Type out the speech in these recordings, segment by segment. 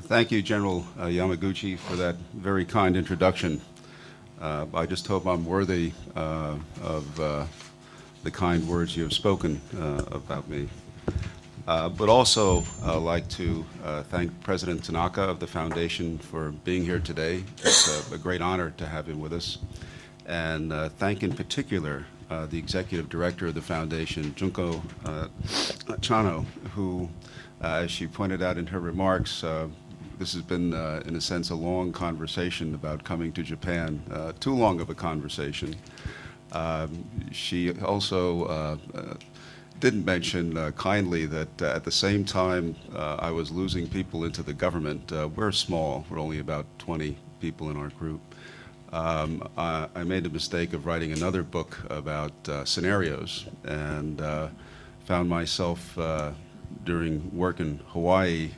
Thank you, General Yamaguchi, for that very kind introduction. I just hope I'm worthy of the kind words you have spoken about me. But also like to thank President Tanaka of the Foundation for being here today. It's a great honor to have him with us. And thank in particular the Executive Director of the Foundation, Junko Chano, who, as she pointed out in her remarks, this has been, in a sense, a long conversation about coming to Japan, too long of a conversation. She also didn't mention kindly that at the same time I was losing people into the government. We're small. We're only about 20 people in our group. I made the mistake of writing another book about scenarios and found myself during work in Hawaii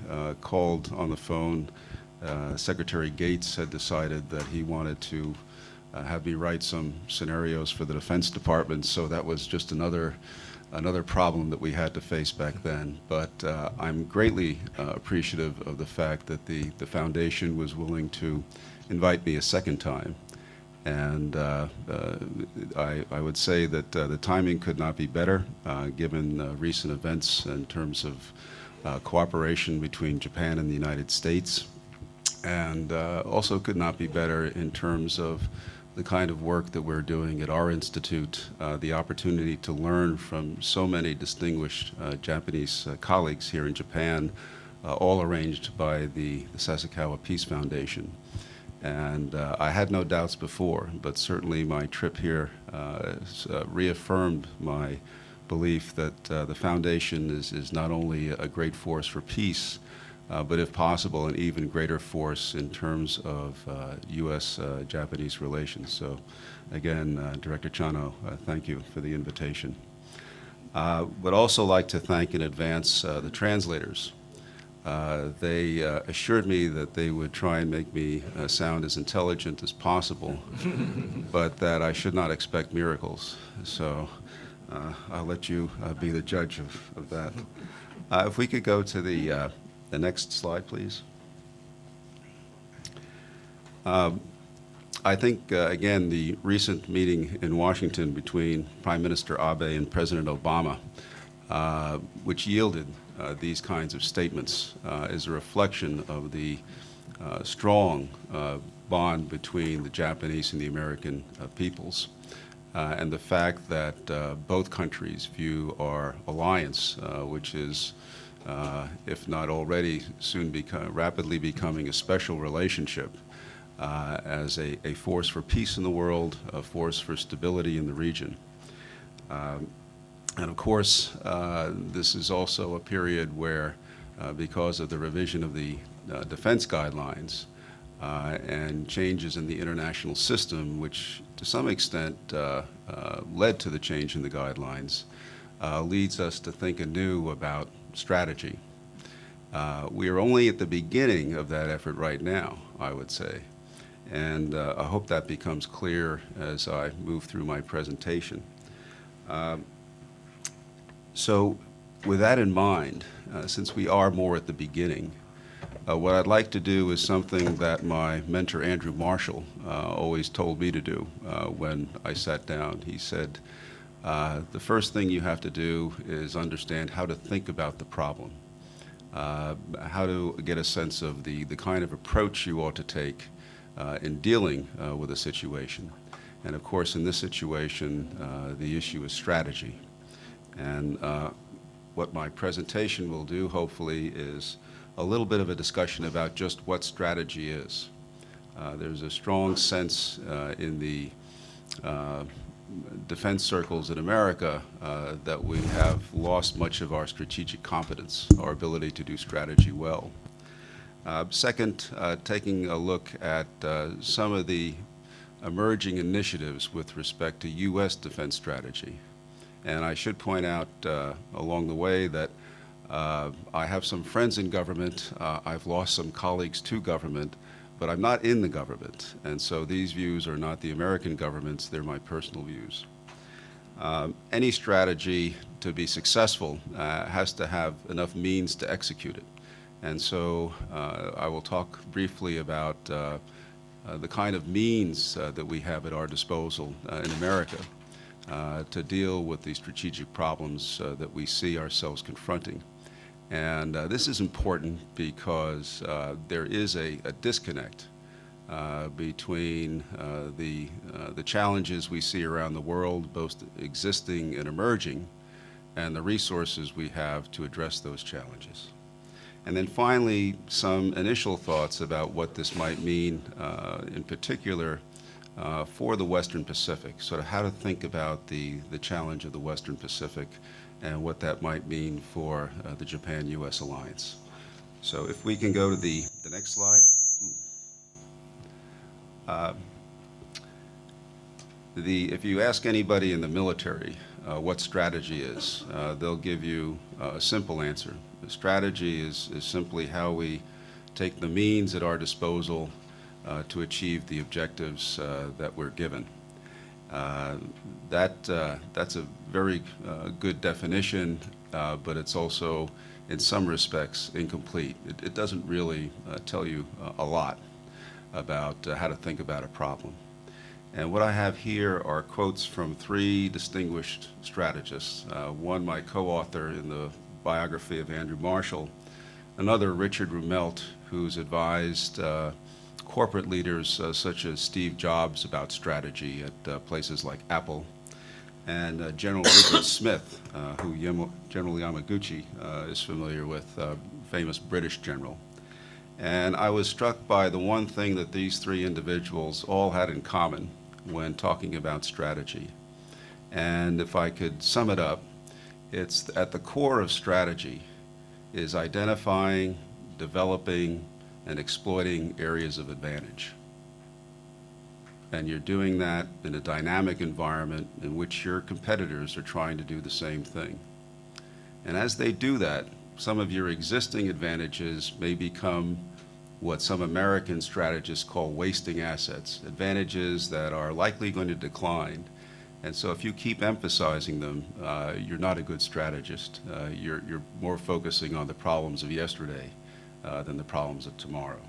called on the phone. Secretary Gates had decided that he wanted to have me write some scenarios for the Defense Department, so that was just another problem that we had to face back then. But I'm greatly appreciative of the fact that the Foundation was willing to invite me a second time. And I would say that the timing could not be better, given recent events in terms of cooperation between Japan and the United States, and also could not be better in terms of the kind of work that we're doing at our institute, the opportunity to learn from so many distinguished Japanese colleagues here in Japan, all arranged by the Sasakawa Peace Foundation. And I had no doubts before, but certainly my trip here reaffirmed my belief that the Foundation is not only a great force for peace, but if possible, an even greater force in terms of U.S.-Japanese relations. So again, Director Chano, thank you for the invitation. Would also like to thank in advance the translators. They assured me that they would try and make me sound as intelligent as possible, but that I should not expect miracles. So I'll let you be the judge of that. If we could go to the next slide, please. I think, again, the recent meeting in Washington between Prime Minister Abe and President Obama, which yielded these kinds of statements, is a reflection of the strong bond between the Japanese and the American peoples, and the fact that both countries view our alliance, which is, if not already, soon rapidly becoming a special relationship, as a force for peace in the world, a force for stability in the region. And of course, this is also a period where, because of the revision of the defense guidelines and changes in the international system, which to some extent led to the change in the guidelines, leads us to think anew about strategy. We are only at the beginning of that effort right now, I would say. And I hope that becomes clear as I move through my presentation. So with that in mind, since we are more at the beginning, what I'd like to do is something that my mentor Andrew Marshall always told me to do when I sat down. He said, the first thing you have to do is understand how to think about the problem, how to get a sense of the kind of approach you ought to take in dealing with a situation. And of course, in this situation, the issue is strategy. And what my presentation will do, hopefully, is a little bit of a discussion about just what strategy is. There's a strong sense in the defense circles in America that we have lost much of our strategic competence, our ability to do strategy well. Second, taking a look at some of the emerging initiatives with respect to U.S. defense strategy. And I should point out along the way that I have some friends in government. I've lost some colleagues to government, but I'm not in the government. And so these views are not the American government's, they're my personal views. Any strategy to be successful has to have enough means to execute it. And so I will talk briefly about the kind of means that we have at our disposal in America to deal with the strategic problems that we see ourselves confronting. And this is important because there is a disconnect between the challenges we see around the world, both existing and emerging, and the resources we have to address those challenges. And then finally, some initial thoughts about what this might mean in particular for the Western Pacific, sort of how to think about the challenge of the Western Pacific and what that might mean for the Japan-U.S. alliance. So if we can go to the next slide. If you ask anybody in the military what strategy is, they'll give you a simple answer. The strategy is simply how we take the means at our disposal to achieve the objectives that we're given. That's a very good definition, but it's also, in some respects, incomplete. It doesn't really tell you a lot about how to think about a problem. And what I have here are quotes from three distinguished strategists. One, my co-author in the biography of Andrew Marshall, another, Richard Rumelt, who's advised corporate leaders such as Steve Jobs about strategy at places like Apple, and General Rupert Smith, who General Yamaguchi is familiar with, famous British general. And I was struck by the one thing that these three individuals all had in common when talking about strategy. And if I could sum it up, it's at the core of strategy is identifying, developing, and exploiting areas of advantage. And you're doing that in a dynamic environment in which your competitors are trying to do the same thing. And as they do that, some of your existing advantages may become what some American strategists call wasting assets, advantages that are likely going to decline. And so if you keep emphasizing them, you're not a good strategist. You're more focusing on the problems of yesterday than the problems of tomorrow.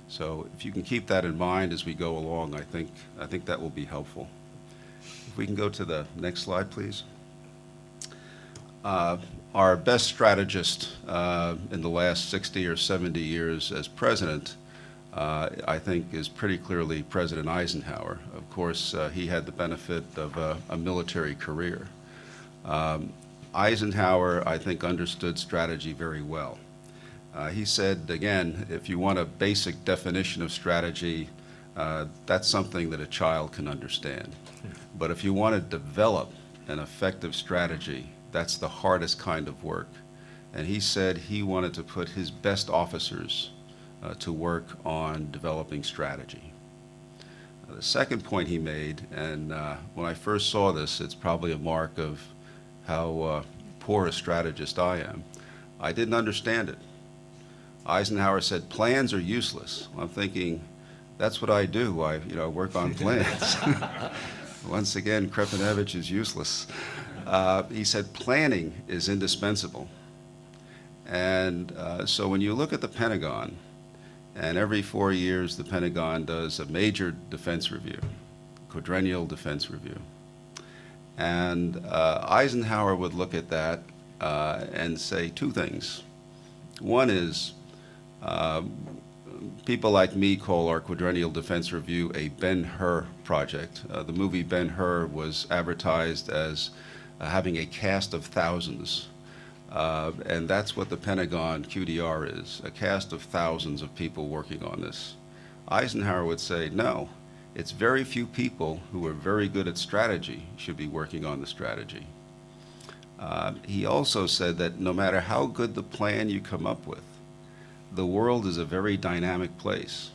So if you can keep that in mind as we go along, I think that will be helpful. If we can go to the next slide, please. Our best strategist in the last 60 or 70 years as president, I think, is pretty clearly President Eisenhower. Of course, he had the benefit of a military career. Eisenhower, I think, understood strategy very well. He said, again, if you want a basic definition of strategy, that's something that a child can understand. But if you want to develop an effective strategy, that's the hardest kind of work. And he said he wanted to put his best officers to work on developing strategy. The second point he made, and when I first saw this, it's probably a mark of how poor a strategist I am, I didn't understand it. Eisenhower said, plans are useless. I'm thinking, that's what I do. I work on plans. Once again, Krepinevich is useless. He said, planning is indispensable. And so when you look at the Pentagon, and every 4 years the Pentagon does a major defense review, quadrennial defense review. And Eisenhower would look at that and say two things. One is, people like me call our quadrennial defense review a Ben-Hur project. The movie Ben-Hur was advertised as having a cast of thousands. And that's what the Pentagon QDR is, a cast of thousands of people working on this. Eisenhower would say, no, it's very few people who are very good at strategy should be working on the strategy. He also said that no matter how good the plan you come up with, the world is a very dynamic place.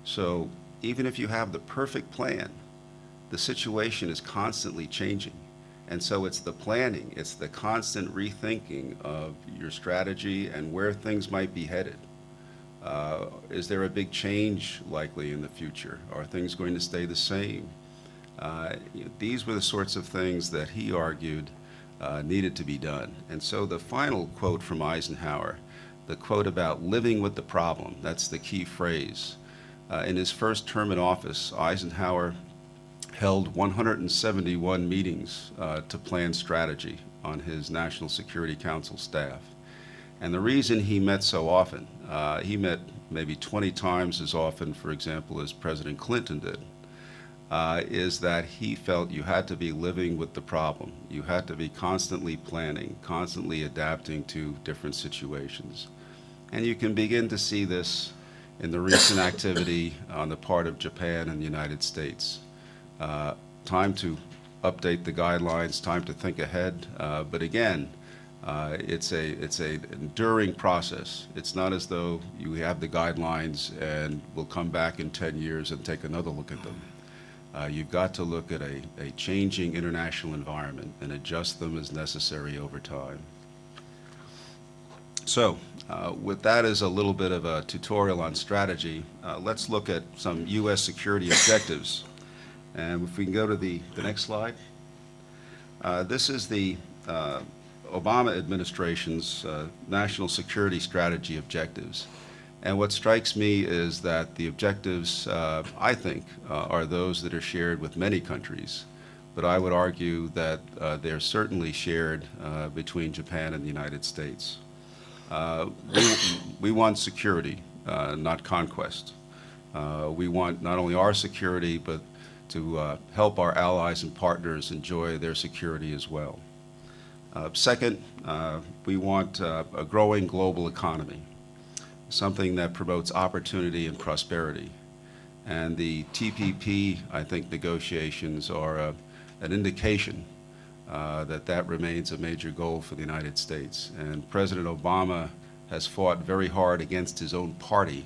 So even if you have the perfect plan, the situation is constantly changing. And so it's the planning, it's the constant rethinking of your strategy and where things might be headed. Is there a big change likely in the future? Are things going to stay the same? These were the sorts of things that he argued needed to be done. And so the final quote from Eisenhower the quote about living with the problem. That's the key phrase. In his first term in office, Eisenhower held 171 meetings to plan strategy on his National Security Council staff. And the reason he met so often, he met maybe 20 times as often, for example, as President Clinton did, is that he felt you had to be living with the problem. You had to be constantly planning, constantly adapting to different situations. And you can begin to see this in the recent activity on the part of Japan and the United States. Time to update the guidelines, time to think ahead, but again, it's an enduring process. It's not as though you have the guidelines and we'll come back in 10 years and take another look at them. You've got to look at a changing international environment and adjust them as necessary over time. So, with that as a little bit of a tutorial on strategy, let's look at some U.S. security objectives. And if we can go to the next slide. This is the Obama administration's national security strategy objectives. And what strikes me is that the objectives, I think, are those that are shared with many countries. But I would argue that they're certainly shared between Japan and the United States. We want security, not conquest. We want not only our security, but to help our allies and partners enjoy their security as well. Second, we want a growing global economy, something that promotes opportunity and prosperity. And the TPP, I think, negotiations are an indication that remains a major goal for the United States. And President Obama has fought very hard against his own party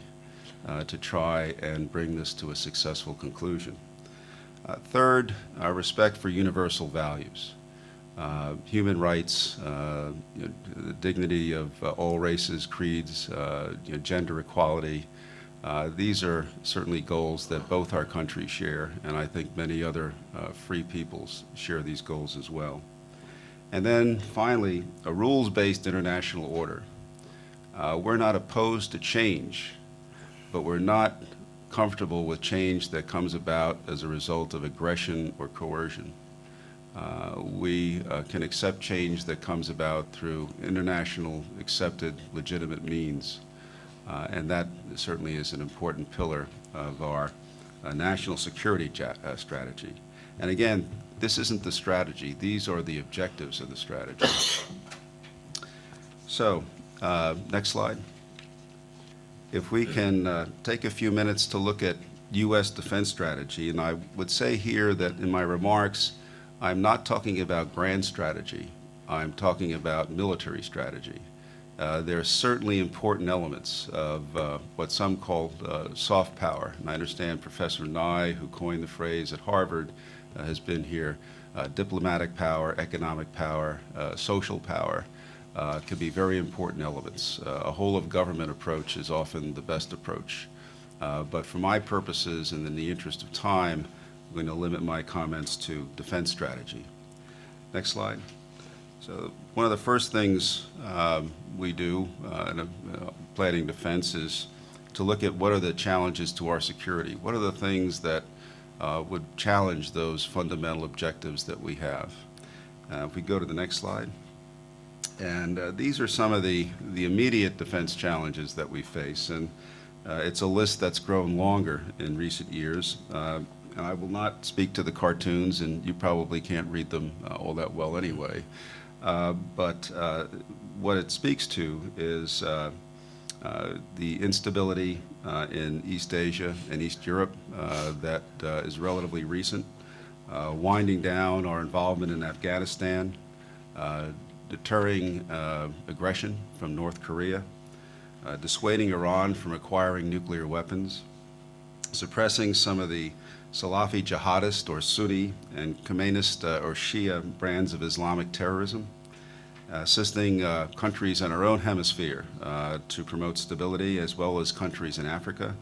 to try and bring this to a successful conclusion. Third, respect for universal values. Human rights, the dignity of all races, creeds, gender equality. These are certainly goals that both our countries share, and I think many other free peoples share these goals as well. And then finally, a rules-based international order. We're not opposed to change, but we're not comfortable with change that comes about as a result of aggression or coercion. We can accept change that comes about through international accepted legitimate means. And that certainly is an important pillar of our national security strategy. And again, this isn't the strategy. These are the objectives of the strategy. So, next slide. If we can take a few minutes to look at U.S. defense strategy, and I would say here that in my remarks, I'm not talking about grand strategy. I'm talking about military strategy. There are certainly important elements of what some call soft power. And I understand Professor Nye, who coined the phrase at Harvard, has been here. Diplomatic power, economic power, social power can be very important elements. A whole of government approach is often the best approach. But for my purposes and in the interest of time, I'm going to limit my comments to defense strategy. Next slide. So one of the first things we do in planning defense is to look at what are the challenges to our security. What are the things that would challenge those fundamental objectives that we have? If we go to the next slide. And these are some of the immediate defense challenges that we face. And it's a list that's grown longer in recent years. And I will not speak to the cartoons, and you probably can't read them all that well anyway. But what it speaks to is the instability in East Asia and East Europe that is relatively recent, winding down our involvement in Afghanistan, deterring aggression from North Korea, dissuading Iran from acquiring nuclear weapons, suppressing some of the Salafi jihadist or Sunni and Khamenist or Shia brands of Islamic terrorism, assisting countries in our own hemisphere to promote stability, as well as countries in Africa,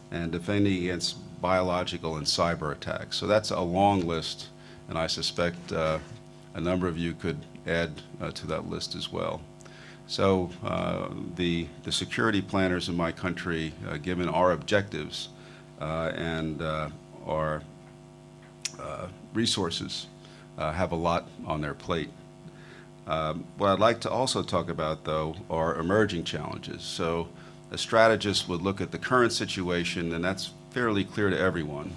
and defending against biological and cyber attacks. So that's a long list, and I suspect a number of you could add to that list as well. So the security planners in my country, given our objectives and our resources, have a lot on their plate. What I'd like to also talk about, though, are emerging challenges. So a strategist would look at the current situation, and that's fairly clear to everyone.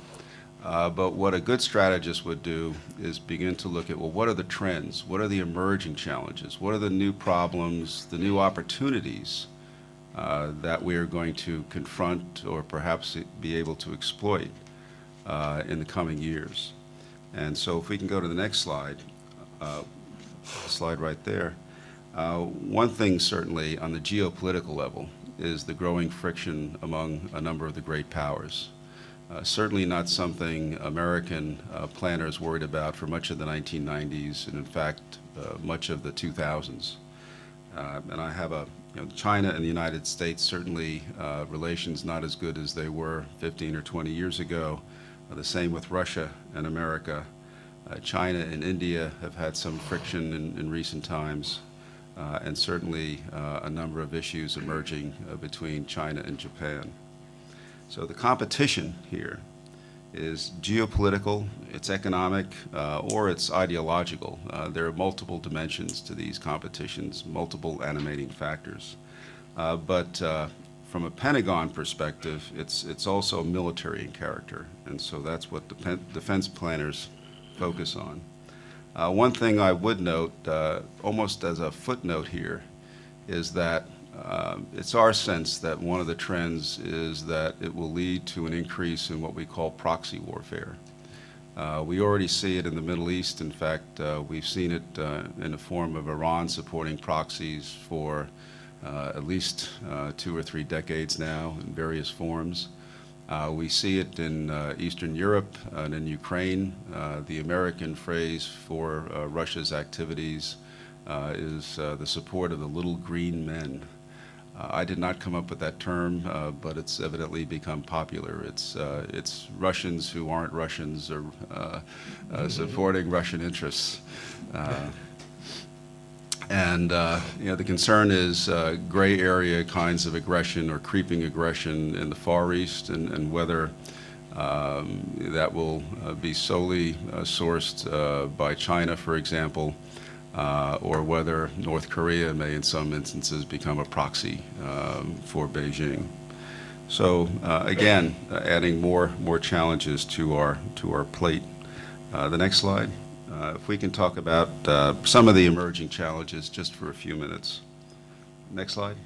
But what a good strategist would do is begin to look at, well, what are the trends? What are the emerging challenges? What are the new problems, the new opportunities that we are going to confront or perhaps be able to exploit in the coming years? And so if we can go to the next slide, slide right there. One thing certainly on the geopolitical level is the growing friction among a number of the great powers. Certainly not something American planners worried about for much of the 1990s and in fact much of the 2000s. And I have China and the United States, certainly relations not as good as they were 15 or 20 years ago. The same with Russia and America. China and India have had some friction in recent times, and certainly a number of issues emerging between China and Japan. So the competition here is geopolitical, it's economic, or it's ideological. There are multiple dimensions to these competitions, multiple animating factors. But from a Pentagon perspective, it's also military in character, and so that's what defense planners focus on. One thing I would note, almost as a footnote here, is that it's our sense that one of the trends is that it will lead to an increase in what we call proxy warfare. We already see it in the Middle East. In fact, we've seen it in the form of Iran supporting proxies for at least 2 or 3 decades now in various forms. We see it in Eastern Europe and in Ukraine. The American phrase for Russia's activities is the support of the little green men. I did not come up with that term, but it's evidently become popular. It's Russians who aren't Russians or supporting Russian interests. And the concern is gray area kinds of aggression or creeping aggression in the Far East, and whether that will be solely sourced by China, for example, or whether North Korea may in some instances become a proxy for Beijing. So again, adding more challenges to our plate. The next slide. If we can talk about some of the emerging challenges just for a few minutes. Next slide.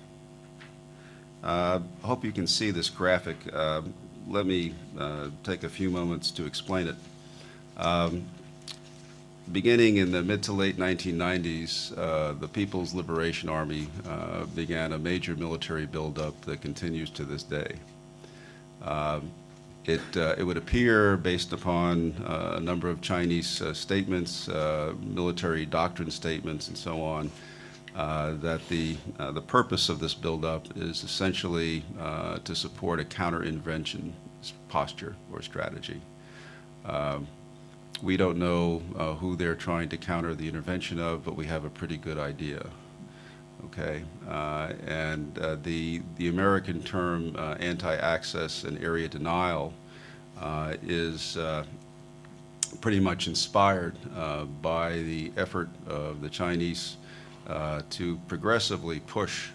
I hope you can see this graphic. Let me take a few moments to explain it. Beginning in the mid to late 1990s, the People's Liberation Army began a major military buildup that continues to this day. It would appear, based upon a number of Chinese statements, military doctrine statements, and so on, that the purpose of this buildup is essentially to support a counter-intervention posture or strategy. We don't know who they're trying to counter the intervention of, but we have a pretty good idea. Okay, and the American term anti-access and area denial is pretty much inspired by the effort of the Chinese to progressively push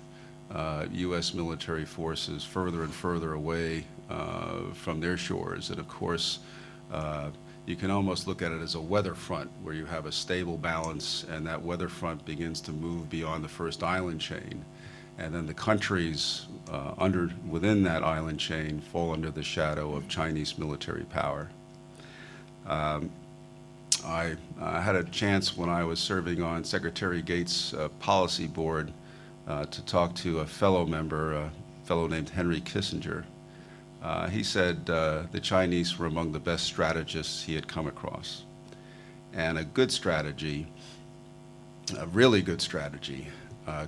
U.S. military forces further and further away from their shores. And of course, you can almost look at it as a weather front, where you have a stable balance, and that weather front begins to move beyond the first island chain. And then the countries within that island chain fall under the shadow of Chinese military power. I had a chance when I was serving on Secretary Gates' policy board to talk to a fellow member, a fellow named Henry Kissinger. He said the Chinese were among the best strategists he had come across. And a good strategy, a really good strategy,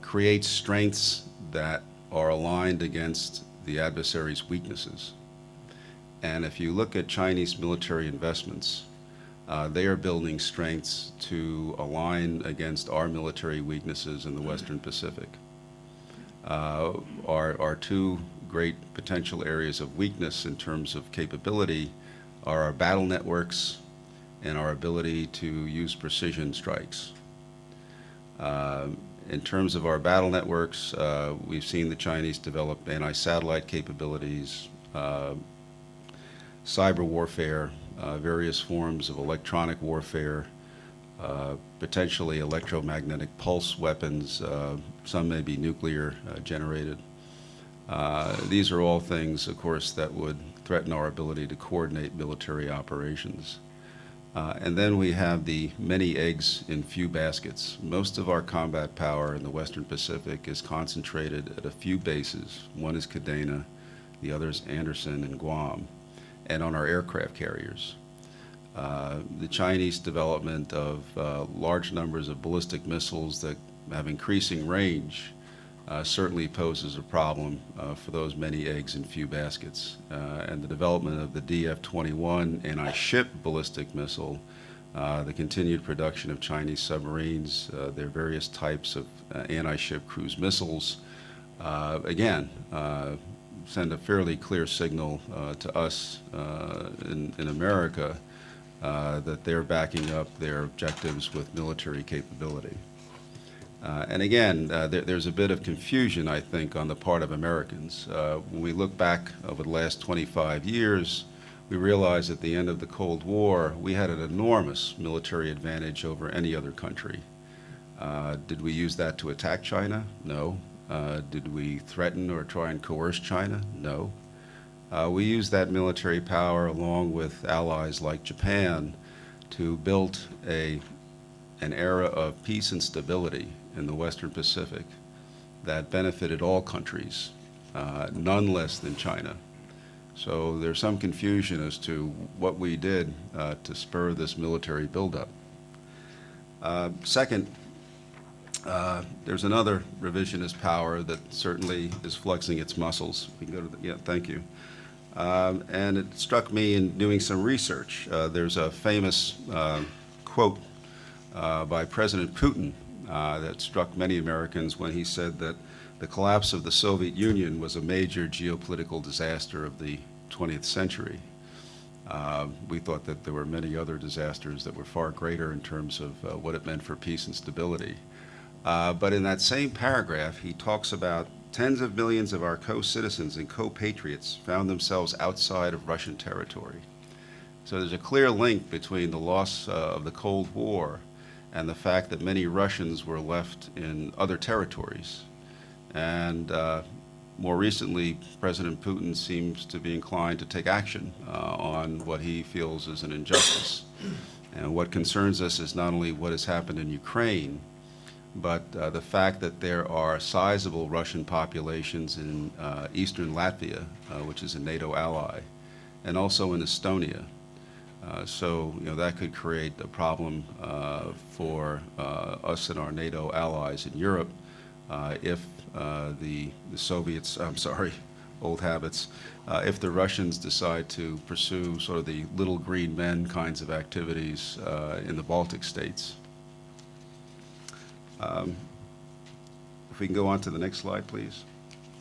creates strengths that are aligned against the adversary's weaknesses. And if you look at Chinese military investments, They are building strengths to align against our military weaknesses in the Western Pacific. Our two great potential areas of weakness in terms of capability are our battle networks and our ability to use precision strikes. In terms of our battle networks, we've seen the Chinese develop anti-satellite capabilities, cyber warfare, various forms of electronic warfare, potentially electromagnetic pulse weapons, some may be nuclear generated. These are all things, of course, that would threaten our ability to coordinate military operations. And then we have the many eggs in few baskets. Most of our combat power in the Western Pacific is concentrated at a few bases. One is Kadena, the other is Andersen and Guam, and on our aircraft carriers. The Chinese development of large numbers of ballistic missiles that have increasing range certainly poses a problem for those many eggs in few baskets. And the development of the DF-21 anti-ship ballistic missile, the continued production of Chinese submarines, their various types of anti-ship cruise missiles, again, send a fairly clear signal to us in America that they're backing up their objectives with military capability. And again, there's a bit of confusion, I think, on the part of Americans. When we look back over the last 25 years, we realize at the end of the Cold War, we had an enormous military advantage over any other country. Did we use that to attack China? No. Did we threaten or try and coerce China? No. We used that military power along with allies like Japan to build an era of peace and stability in the Western Pacific that benefited all countries, none less than China. So there's some confusion as to what we did to spur this military buildup. Second, there's another revisionist power that certainly is flexing its muscles. We can go to the, yeah, thank you. And it struck me in doing some research. There's a famous quote by President Putin that struck many Americans when he said that the collapse of the Soviet Union was a major geopolitical disaster of the 20th century. We thought that there were many other disasters that were far greater in terms of what it meant for peace and stability. But in that same paragraph, he talks about tens of millions of our co-citizens and co-patriots found themselves outside of Russian territory. So there's a clear link between the loss of the Cold War and the fact that many Russians were left in other territories. And more recently, President Putin seems to be inclined to take action on what he feels is an injustice. And what concerns us is not only what has happened in Ukraine, but the fact that there are sizable Russian populations in eastern Latvia, which is a NATO ally, and also in Estonia. So that could create a problem for us and our NATO allies in Europe if the Soviets, I'm sorry, old habits, if the Russians decide to pursue sort of the little green men kinds of activities in the Baltic states. If we can go on to the next slide, please.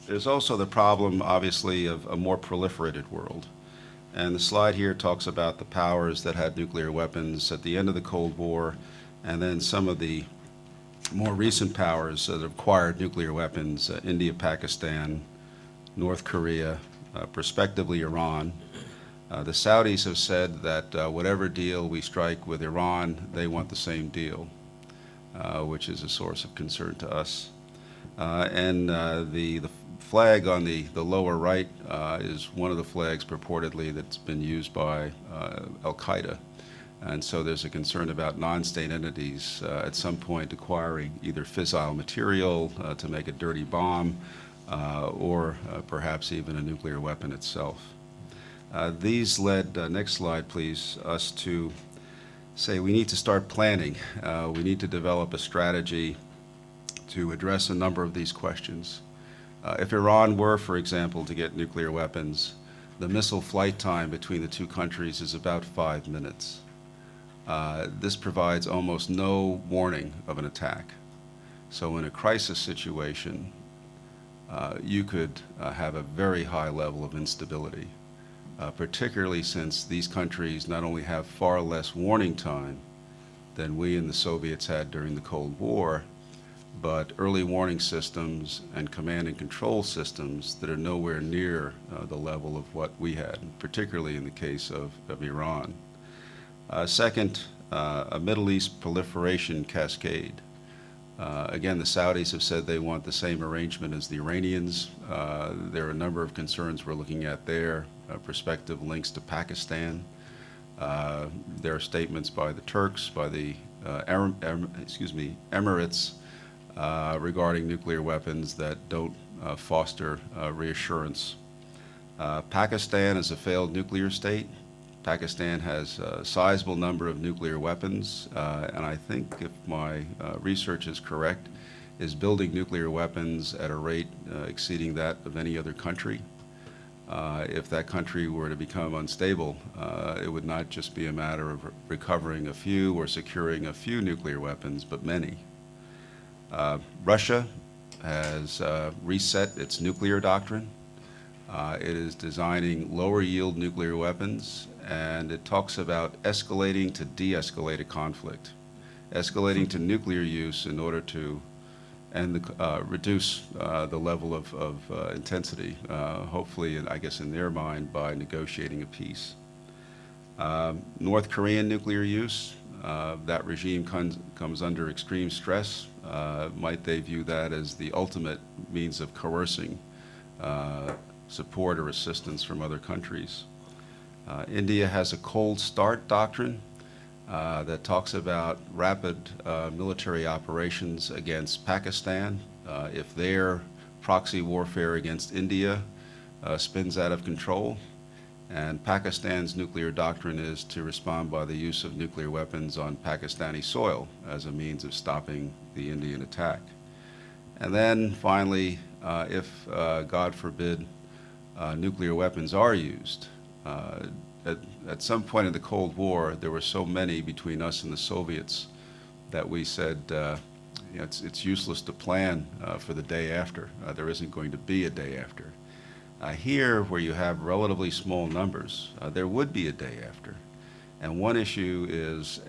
There's also the problem, obviously, of a more proliferated world. And the slide here talks about the powers that had nuclear weapons at the end of the Cold War, and then some of the more recent powers that acquired nuclear weapons, India, Pakistan, North Korea, prospectively Iran. The Saudis have said that whatever deal we strike with Iran, they want the same deal, which is a source of concern to us. And the flag on the lower right is one of the flags purportedly that's been used by Al-Qaeda. And so there's a concern about non-state entities at some point acquiring either fissile material to make a dirty bomb or perhaps even a nuclear weapon itself. These led, next slide please, us to say we need to start planning. We need to develop a strategy to address a number of these questions. If Iran were, for example, to get nuclear weapons, the missile flight time between the two countries is about 5 minutes. this provides almost no warning of an attack. So in a crisis situation, you could have a very high level of instability, particularly since these countries not only have far less warning time than we and the Soviets had during the Cold War, but early warning systems and command and control systems that are nowhere near the level of what we had, particularly in the case of Iran. Second, a Middle East proliferation cascade. Again, the Saudis have said they want the same arrangement as the Iranians. There are a number of concerns we're looking at there, prospective links to Pakistan. There are statements by the Turks, by the Emirates, regarding nuclear weapons that don't foster reassurance. Pakistan is a failed nuclear state. Pakistan has a sizable number of nuclear weapons, and I think, if my research is correct, is building nuclear weapons at a rate exceeding that of any other country. If that country were to become unstable, it would not just be a matter of recovering a few or securing a few nuclear weapons, but many. Russia has reset its nuclear doctrine. It is designing lower yield nuclear weapons, and it talks about escalating to de-escalate a conflict, escalating to nuclear use in order to reduce the level of intensity, hopefully, I guess in their mind, by negotiating a peace. North Korean nuclear use, that regime comes under extreme stress. Might they view that as the ultimate means of coercing support or assistance from other countries? India has a cold start doctrine that talks about rapid military operations against Pakistan. If their proxy warfare against India spins out of control, and Pakistan's nuclear doctrine is to respond by the use of nuclear weapons on Pakistani soil as a means of stopping the Indian attack. And then finally, if, God forbid, nuclear weapons are used, at some point in the Cold War, there were so many between us and the Soviets that we said, it's useless to plan for the day after. There isn't going to be a day after. Here, where you have relatively small numbers, there would be a day after. And one issue is,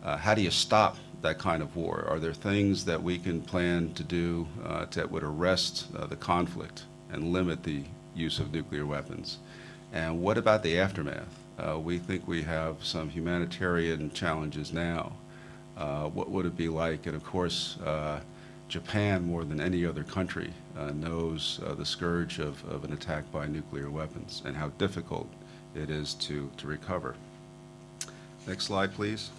how do you stop that kind of war? Are there things that we can plan to do that would arrest the conflict and limit the use of nuclear weapons? And what about the aftermath? We think we have some humanitarian challenges now. What would it be like? And of course, Japan, more than any other country, knows the scourge of an attack by nuclear weapons and how difficult it is to recover. Next slide, please.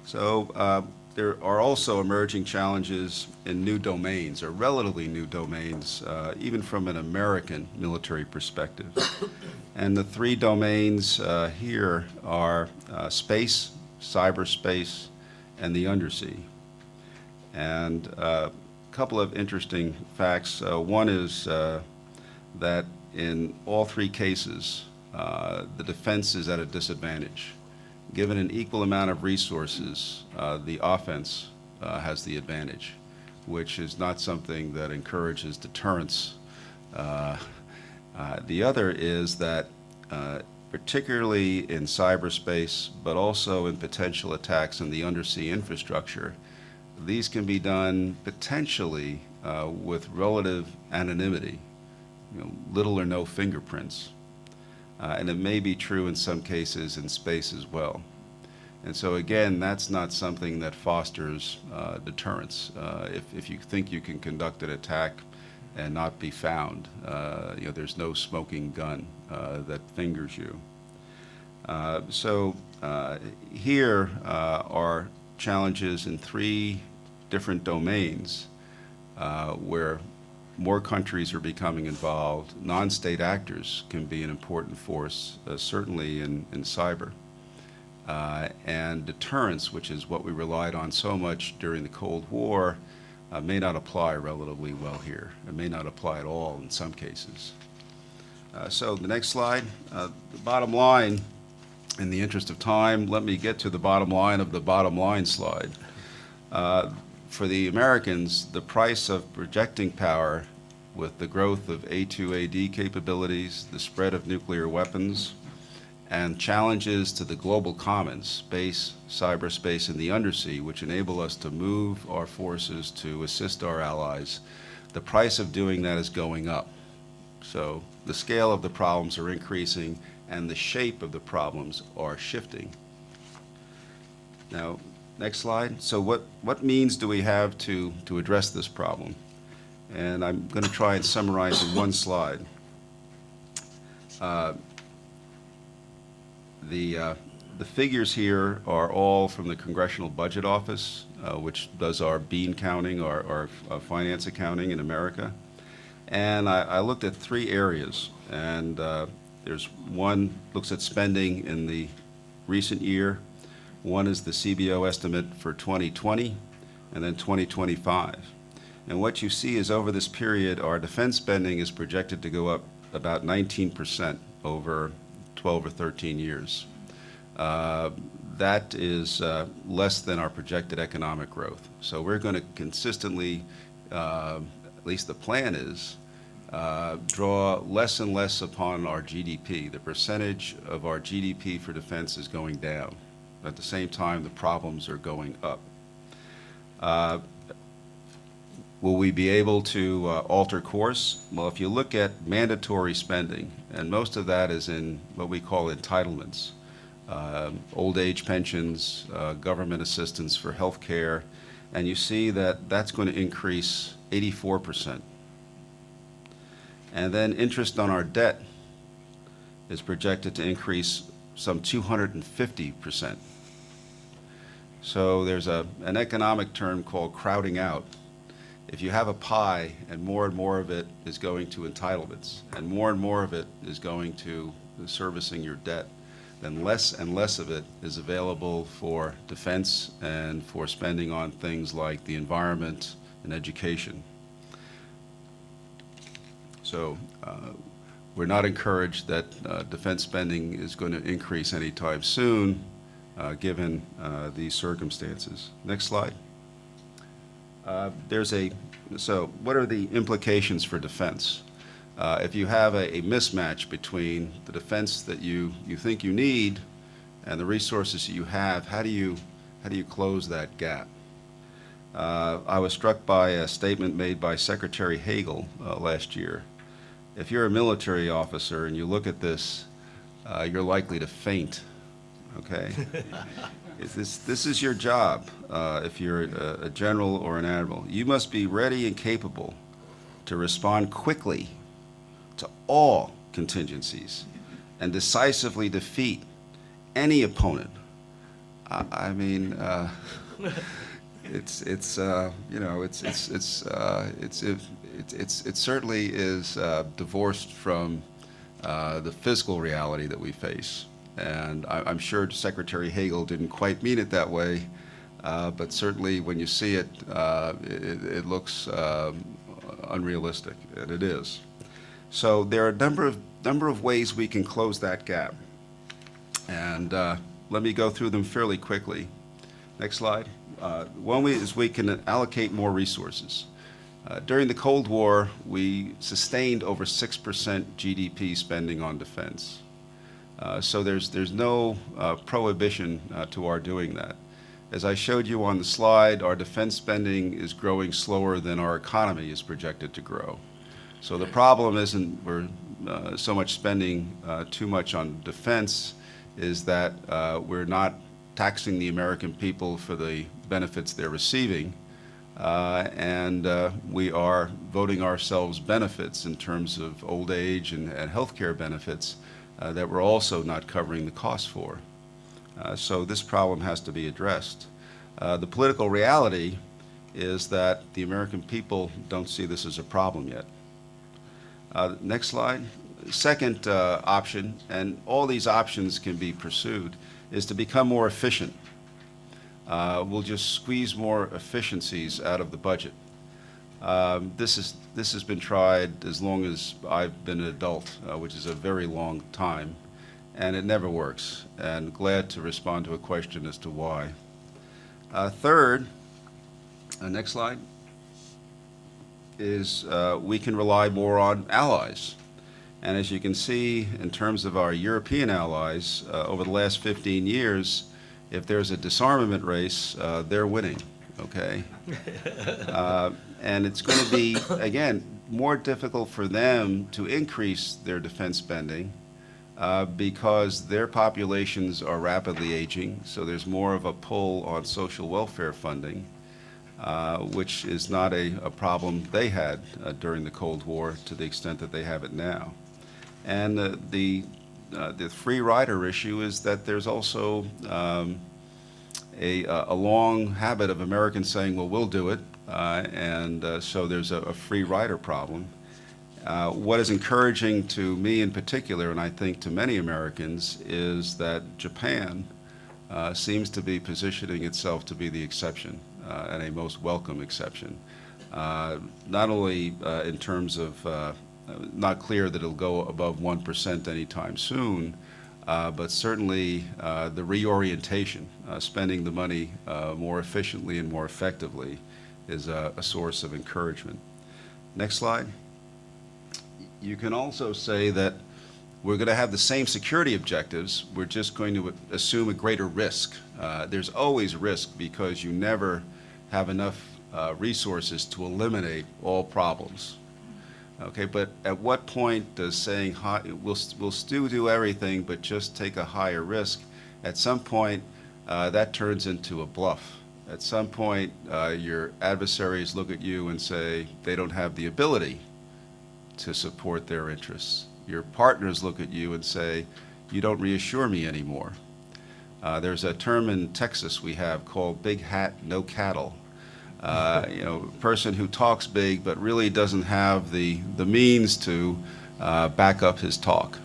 So there are also emerging challenges in new domains, or relatively new domains, even from an American military perspective. And the three domains here are space, cyberspace, and the undersea. And a couple of interesting facts. One is that in all three cases, the defense is at a disadvantage. Given an equal amount of resources, the offense has the advantage, which is not something that encourages deterrence. The other is that, particularly in cyberspace, but also in potential attacks on the undersea infrastructure, these can be done potentially with relative anonymity, little or no fingerprints. And it may be true in some cases in space as well. And so again, that's not something that fosters deterrence. If you think you can conduct an attack and not be found, there's no smoking gun that fingers you. So here are challenges in three different domains where more countries are becoming involved. Non-state actors can be an important force, certainly in cyber. And deterrence, which is what we relied on so much during the Cold War, may not apply relatively well here. It may not apply at all in some cases. So the next slide, the bottom line In the interest of time, let me get to the bottom line of the bottom line slide. For the Americans, the price of projecting power with the growth of A2AD capabilities, the spread of nuclear weapons, and challenges to the global commons, space, cyberspace, and the undersea, which enable us to move our forces to assist our allies, the price of doing that is going up. So the scale of the problems are increasing, and the shape of the problems are shifting. Now, next slide. So what means do we have to address this problem? And I'm going to try and summarize in one slide. The figures here are all from the Congressional Budget Office, which does our bean counting, our finance accounting in America. And I looked at three areas, and there's one looks at spending in the recent year, one is the CBO estimate for 2020, and then 2025. And what you see is over this period, our defense spending is projected to go up about 19% over 12 or 13 years. That is less than our projected economic growth. So we're going to consistently, at least the plan is, draw less and less upon our GDP. The percentage of our GDP for defense is going down. At the same time, the problems are going up. Will we be able to alter course? Well, if you look at mandatory spending, and most of that is in what we call entitlements, old age pensions, government assistance for health care, and you see that that's going to increase 84%. And then interest on our debt is projected to increase some 250%. So there's an economic term called crowding out. If you have a pie and more of it is going to entitlements and more of it is going to servicing your debt, then less and less of it is available for defense and for spending on things like the environment and education. So we're not encouraged that defense spending is going to increase anytime soon, given these circumstances. Next slide. So what are the implications for defense? If you have a mismatch between the defense that you think you need and the resources that you have, how do you close that gap? I was struck by a statement made by Secretary Hagel last year. If you're a military officer and you look at this, you're likely to faint, okay? This is your job if you're a general or an admiral. You must be ready and capable to respond quickly to all contingencies and decisively defeat any opponent. I mean, it certainly is divorced from the physical reality that we face. And I'm sure Secretary Hagel didn't quite mean it that way, but certainly when you see it, it looks unrealistic, and it is. So there are a number of ways we can close that gap, and let me go through them fairly quickly. Next slide. One way is we can allocate more resources. During the Cold War, we sustained over 6% GDP spending on defense. So there's no prohibition to our doing that. As I showed you on the slide, our defense spending is growing slower than our economy is projected to grow. So the problem isn't we're so much spending too much on defense, is that we're not taxing the American people for the benefits they're receiving, and we are voting ourselves benefits in terms of old age and health care benefits that we're also not covering the cost for. So this problem has to be addressed. The political reality is that the American people don't see this as a problem yet. Next slide. Second option, and all these options can be pursued, is to become more efficient. We'll just squeeze more efficiencies out of the budget. This has been tried as long as I've been an adult, which is a very long time. and it never works. And glad to respond to a question as to why. Third, next slide, is we can rely more on allies. And as you can see, in terms of our European allies, over the last 15 years, if there's a disarmament race, they're winning, okay? And it's going to be, again, more difficult for them to increase their defense spending because their populations are rapidly aging, so there's more of a pull on social welfare funding, which is not a problem they had during the Cold War to the extent that they have it now. And the free rider issue is that there's also a long habit of Americans saying, well, we'll do it, and so there's a free rider problem. What is encouraging to me in particular, and I think to many Americans, is that Japan seems to be positioning itself to be the exception, and a most welcome exception. Not only in terms of not clear that it'll go above 1% anytime soon, but certainly the reorientation, spending the money more efficiently and more effectively is a source of encouragement. Next slide. You can also say that we're going to have the same security objectives, we're just going to assume a greater risk. There's always risk because you never have enough resources to eliminate all problems. Okay, but at what point does saying we'll still do everything but just take a higher risk, at some point that turns into a bluff. At some point your adversaries look at you and say they don't have the ability to support their interests. Your partners look at you and say, you don't reassure me anymore. There's a term in Texas we have called big hat, no cattle. You know, a person who talks big but really doesn't have the means to back up his talk.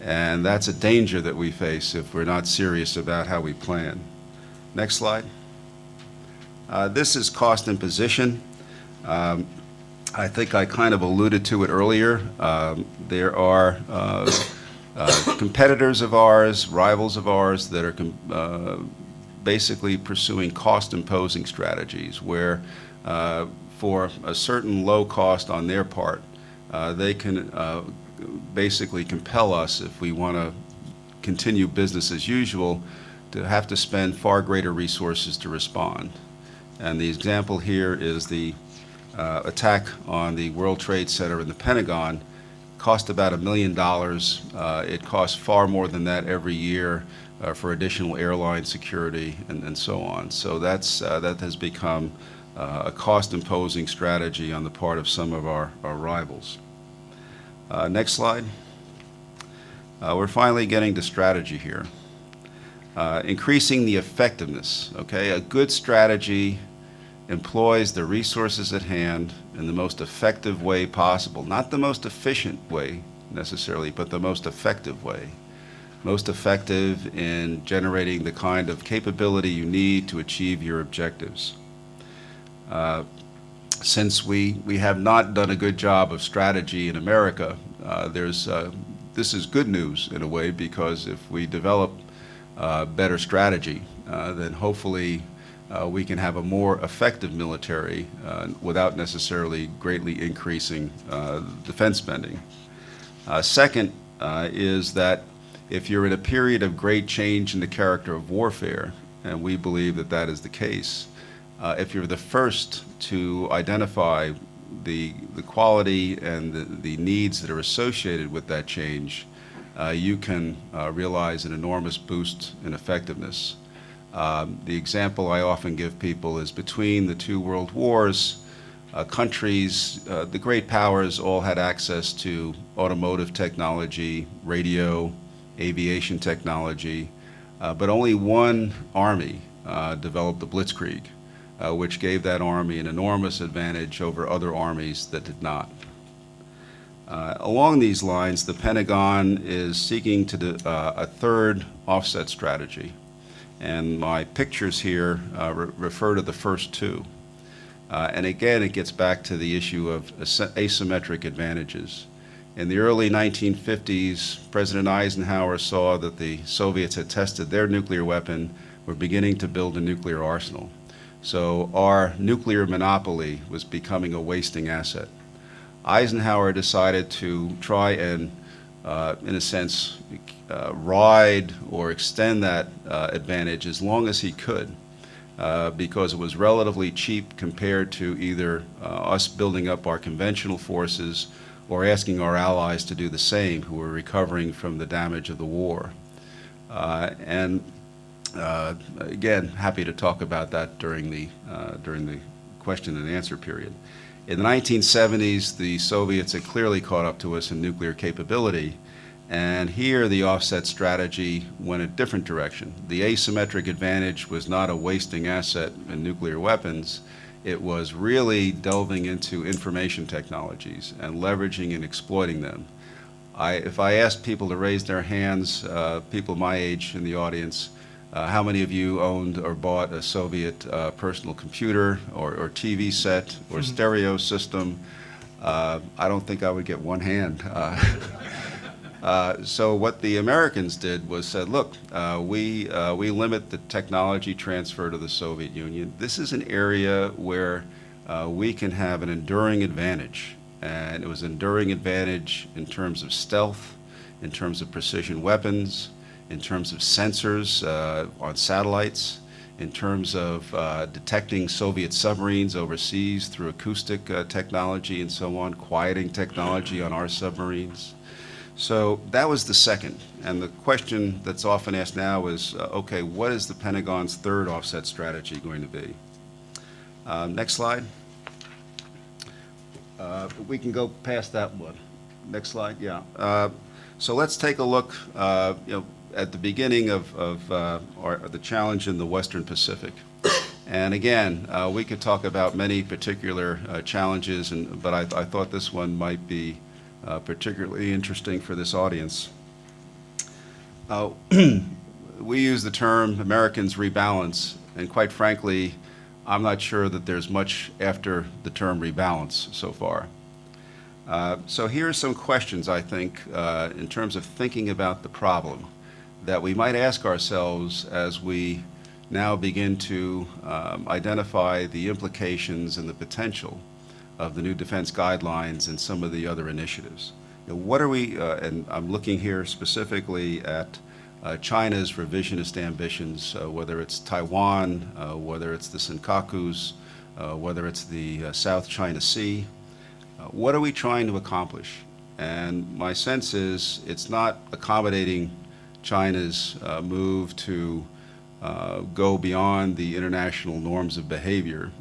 And that's a danger that we face if we're not serious about how we plan. Next slide. This is cost and position. I think I kind of alluded to it earlier. There are competitors of ours, rivals of ours that are basically pursuing cost-imposing strategies where for a certain low cost on their part, they can basically compel us, if we want to continue business as usual, to have to spend far greater resources to respond. And the example here is the attack on the World Trade Center in the Pentagon. Cost about $1 million. It costs far more than that every year for additional airline security and so on. So that has become a cost-imposing strategy on the part of some of our rivals. Next slide. We're finally getting to strategy here. Increasing the effectiveness. Okay, a good strategy employs the resources at hand in the most effective way possible. Not the most efficient way necessarily, but the most effective way. Most effective in generating the kind of capability you need to achieve your objectives. Since we have not done a good job of strategy in America, this is good news in a way, because if we develop better strategy, then hopefully we can have a more effective military without necessarily greatly increasing defense spending. Second is that if you're in a period of great change in the character of warfare, and we believe that that is the case, if you're the first to identify the quality and the needs that are associated with that change, you can realize an enormous boost in effectiveness. The example I often give people is between the two world wars, countries, the great powers all had access to automotive technology, radio, aviation technology, but only one army developed the blitzkrieg, which gave that army an enormous advantage over other armies that did not. Along these lines, the Pentagon is seeking to do a third offset strategy. And my pictures here refer to the first two. And again, it gets back to the issue of asymmetric advantages. In the early 1950s, President Eisenhower saw that the Soviets had tested their nuclear weapon, were beginning to build a nuclear arsenal. So our nuclear monopoly was becoming a wasting asset. Eisenhower decided to try and, in a sense, ride or extend that advantage as long as he could, because it was relatively cheap compared to either us building up our conventional forces or asking our allies to do the same, who were recovering from the damage of the war. Again, happy to talk about that during the question and answer period. In the 1970s, the Soviets had clearly caught up to us in nuclear capability, and here the offset strategy went a different direction. The asymmetric advantage was not a wasting asset in nuclear weapons. It was really delving into information technologies and leveraging and exploiting them. If I asked people to raise their hands, people my age in the audience, how many of you owned or bought a Soviet personal computer or TV set or stereo system? I don't think I would get one hand. So what the Americans did was said, look, we limit the technology transfer to the Soviet Union. This is an area where we can have an enduring advantage. And it was an enduring advantage in terms of stealth, in terms of precision weapons, in terms of sensors on satellites, in terms of detecting Soviet submarines overseas through acoustic technology and so on, quieting technology on our submarines. So that was the second. And the question that's often asked now is, okay, what is the Pentagon's third offset strategy going to be? Next slide. We can go past that one. Next slide, yeah. So let's take a look at the beginning of the challenge in the Western Pacific. And again, we could talk about many particular challenges, but I thought this one might be particularly interesting for this audience. We use the term Americans rebalance, and quite frankly, I'm not sure that there's much after the term rebalance so far. So here are some questions, I think, in terms of thinking about the problem that we might ask ourselves as we now begin to identify the implications and the potential of the new defense guidelines and some of the other initiatives. What are we, and I'm looking here specifically at China's revisionist ambitions, whether it's Taiwan, whether it's the Senkakus, whether it's the South China Sea. What are we trying to accomplish? And my sense is it's not accommodating China's move to go beyond the international norms of behavior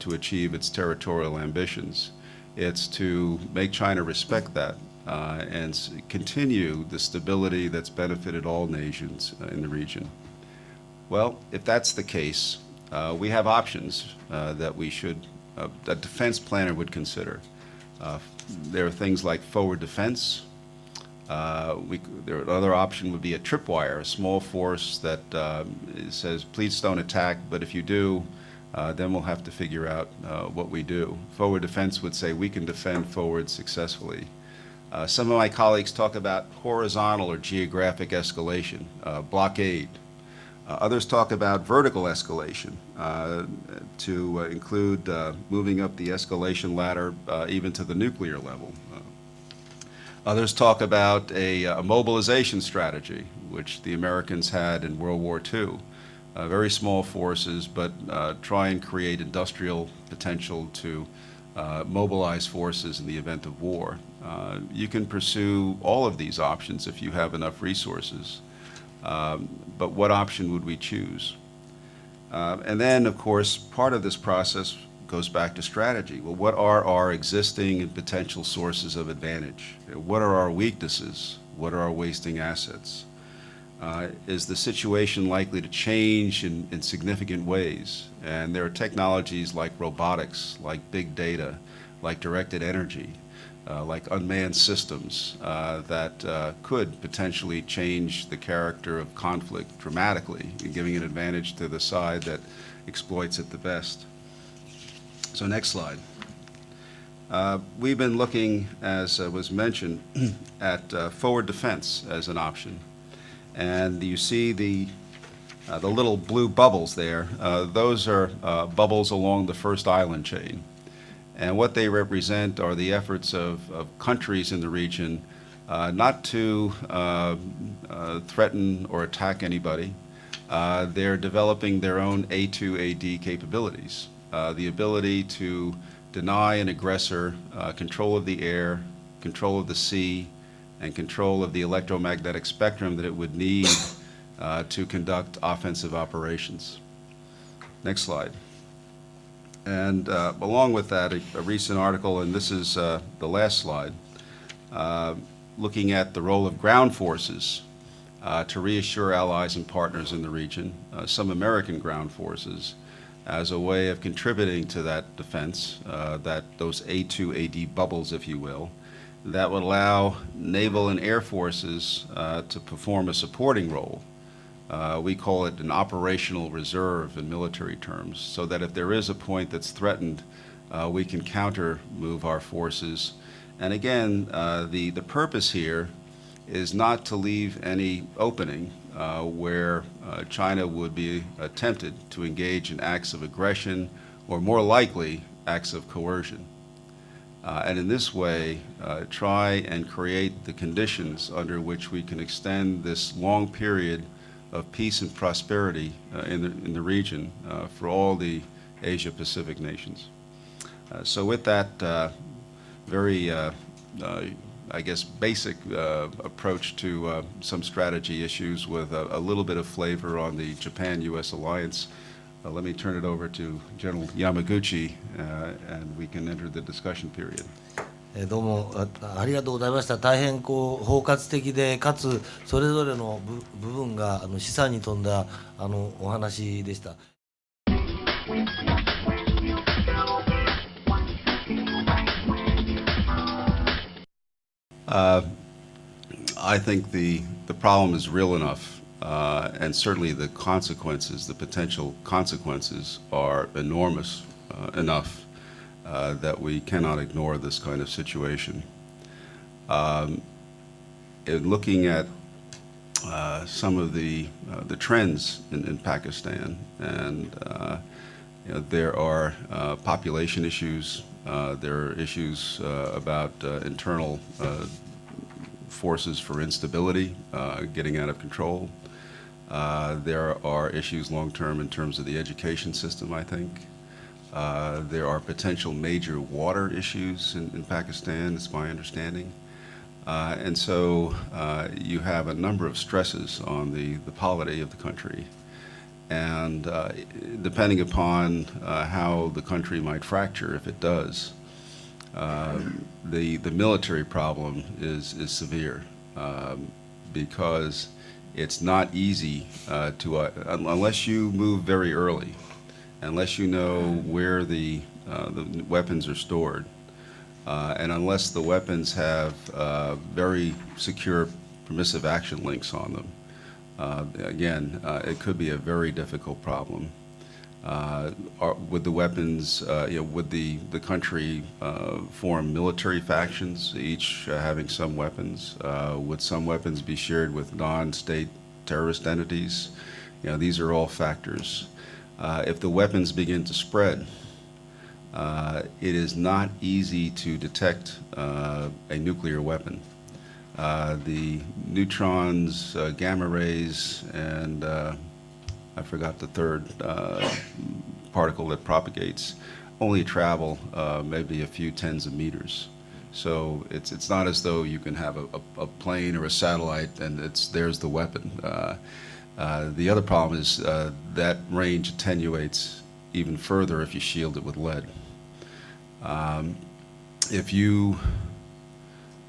to achieve its territorial ambitions. It's to make China respect that and continue the stability that's benefited all nations in the region. Well, if that's the case, we have options that we should, a defense planner would consider. There are things like forward defense. Another option would be a tripwire, a small force that says, please don't attack, but if you do, then we'll have to figure out what we do. Forward defense would say we can defend forward successfully. Some of my colleagues talk about horizontal or geographic escalation, blockade. Others talk about vertical escalation to include moving up the escalation ladder even to the nuclear level. Others talk about a mobilization strategy, which the Americans had in World War II. Very small forces, but try and create industrial potential to mobilize forces in the event of war. You can pursue all of these options if you have enough resources. But what option would we choose? And then, of course, part of this process goes back to strategy. Well, what are our existing and potential sources of advantage? What are our weaknesses? What are our wasting assets? Is the situation likely to change in significant ways? And there are technologies like robotics, like big data, like directed energy, like unmanned systems that could potentially change the character of conflict dramatically, giving an advantage to the side that exploits it the best. So next slide. We've been looking, as was mentioned, at forward defense as an option. And you see the little blue bubbles there. Those are bubbles along the first island chain. And what they represent are the efforts of countries in the region not to threaten or attack anybody. They're developing their own A2AD capabilities, the ability to deny an aggressor control of the air, control of the sea, and control of the electromagnetic spectrum that it would need to conduct offensive operations. Next slide. And along with that, a recent article, and this is the last slide, looking at the role of ground forces to reassure allies and partners in the region, some American ground forces, as a way of contributing to that defense, those A2AD bubbles, if you will, that would allow naval and air forces to perform a supporting role. We call it an operational reserve in military terms, so that if there is a point that's threatened, we can counter move our forces. And again, the purpose here is not to leave any opening where China would be tempted to engage in acts of aggression or, more likely, acts of coercion. And in this way, try and create the conditions under which we can extend this long period of peace and prosperity in the region for all the Asia-Pacific nations. So with that very, I guess, basic approach to some strategy issues with a little bit of flavor on the Japan-U.S. alliance, let me turn it over to General Yamaguchi, and we can enter the discussion period. どうもありがとうございました。大変包括的でかつそれぞれの部分が示唆に富んだお話でした。I think the problem is real enough, and certainly the consequences, the potential consequences, are enormous enough that we cannot ignore this kind of situation. In looking at some of the trends in Pakistan, and there are population issues, there are issues about internal forces for instability getting out of control. There are issues long-term in terms of the education system, I think. There are potential major water issues in Pakistan, it's my understanding. And so you have a number of stresses on the polity of the country. And depending upon how the country might fracture, if it does, the military problem is severe because it's not easy to, unless you move very early, unless you know where the weapons are stored, and unless the weapons have very secure permissive action links on them, again, it could be a very difficult problem. Would the weapons, would the country form military factions, each having some weapons? Would some weapons be shared with non-state terrorist entities? These are all factors. If the weapons begin to spread, it is not easy to detect a nuclear weapon. The neutrons, gamma rays, and I forgot the third particle that propagates, only travel maybe a few tens of meters. So it's not as though you can have a plane or a satellite and there's the weapon. The other problem is that range attenuates even further if you shield it with lead. If you,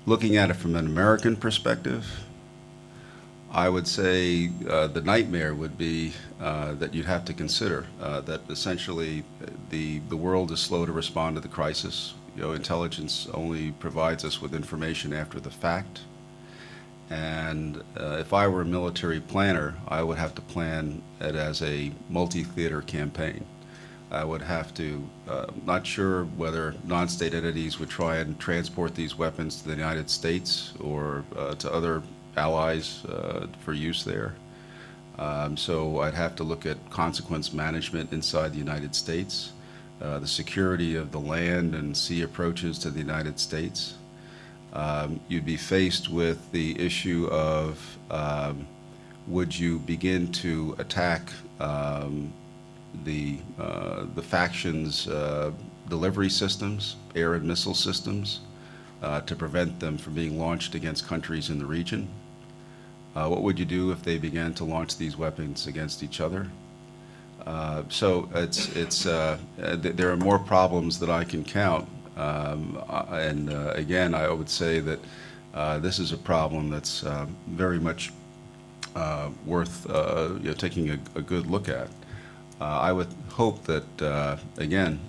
looking at it from an American perspective, I would say the nightmare would be that you'd have to consider that essentially the world is slow to respond to the crisis. Intelligence only provides us with information after the fact. And if I were a military planner, I would have to plan it as a multi-theater campaign. I would have to, not sure whether non-state entities would try and transport these weapons to the United States or to other allies for use there. So I'd have to look at consequence management inside the United States, the security of the land and sea approaches to the United States. You'd be faced with the issue of would you begin to attack the factions' delivery systems, air and missile systems, to prevent them from being launched against countries in the region? What would you do if they began to launch these weapons against each other? So there are more problems than I can count. And again, I would say that this is a problem that's very much worth taking a good look at. I would hope that, again,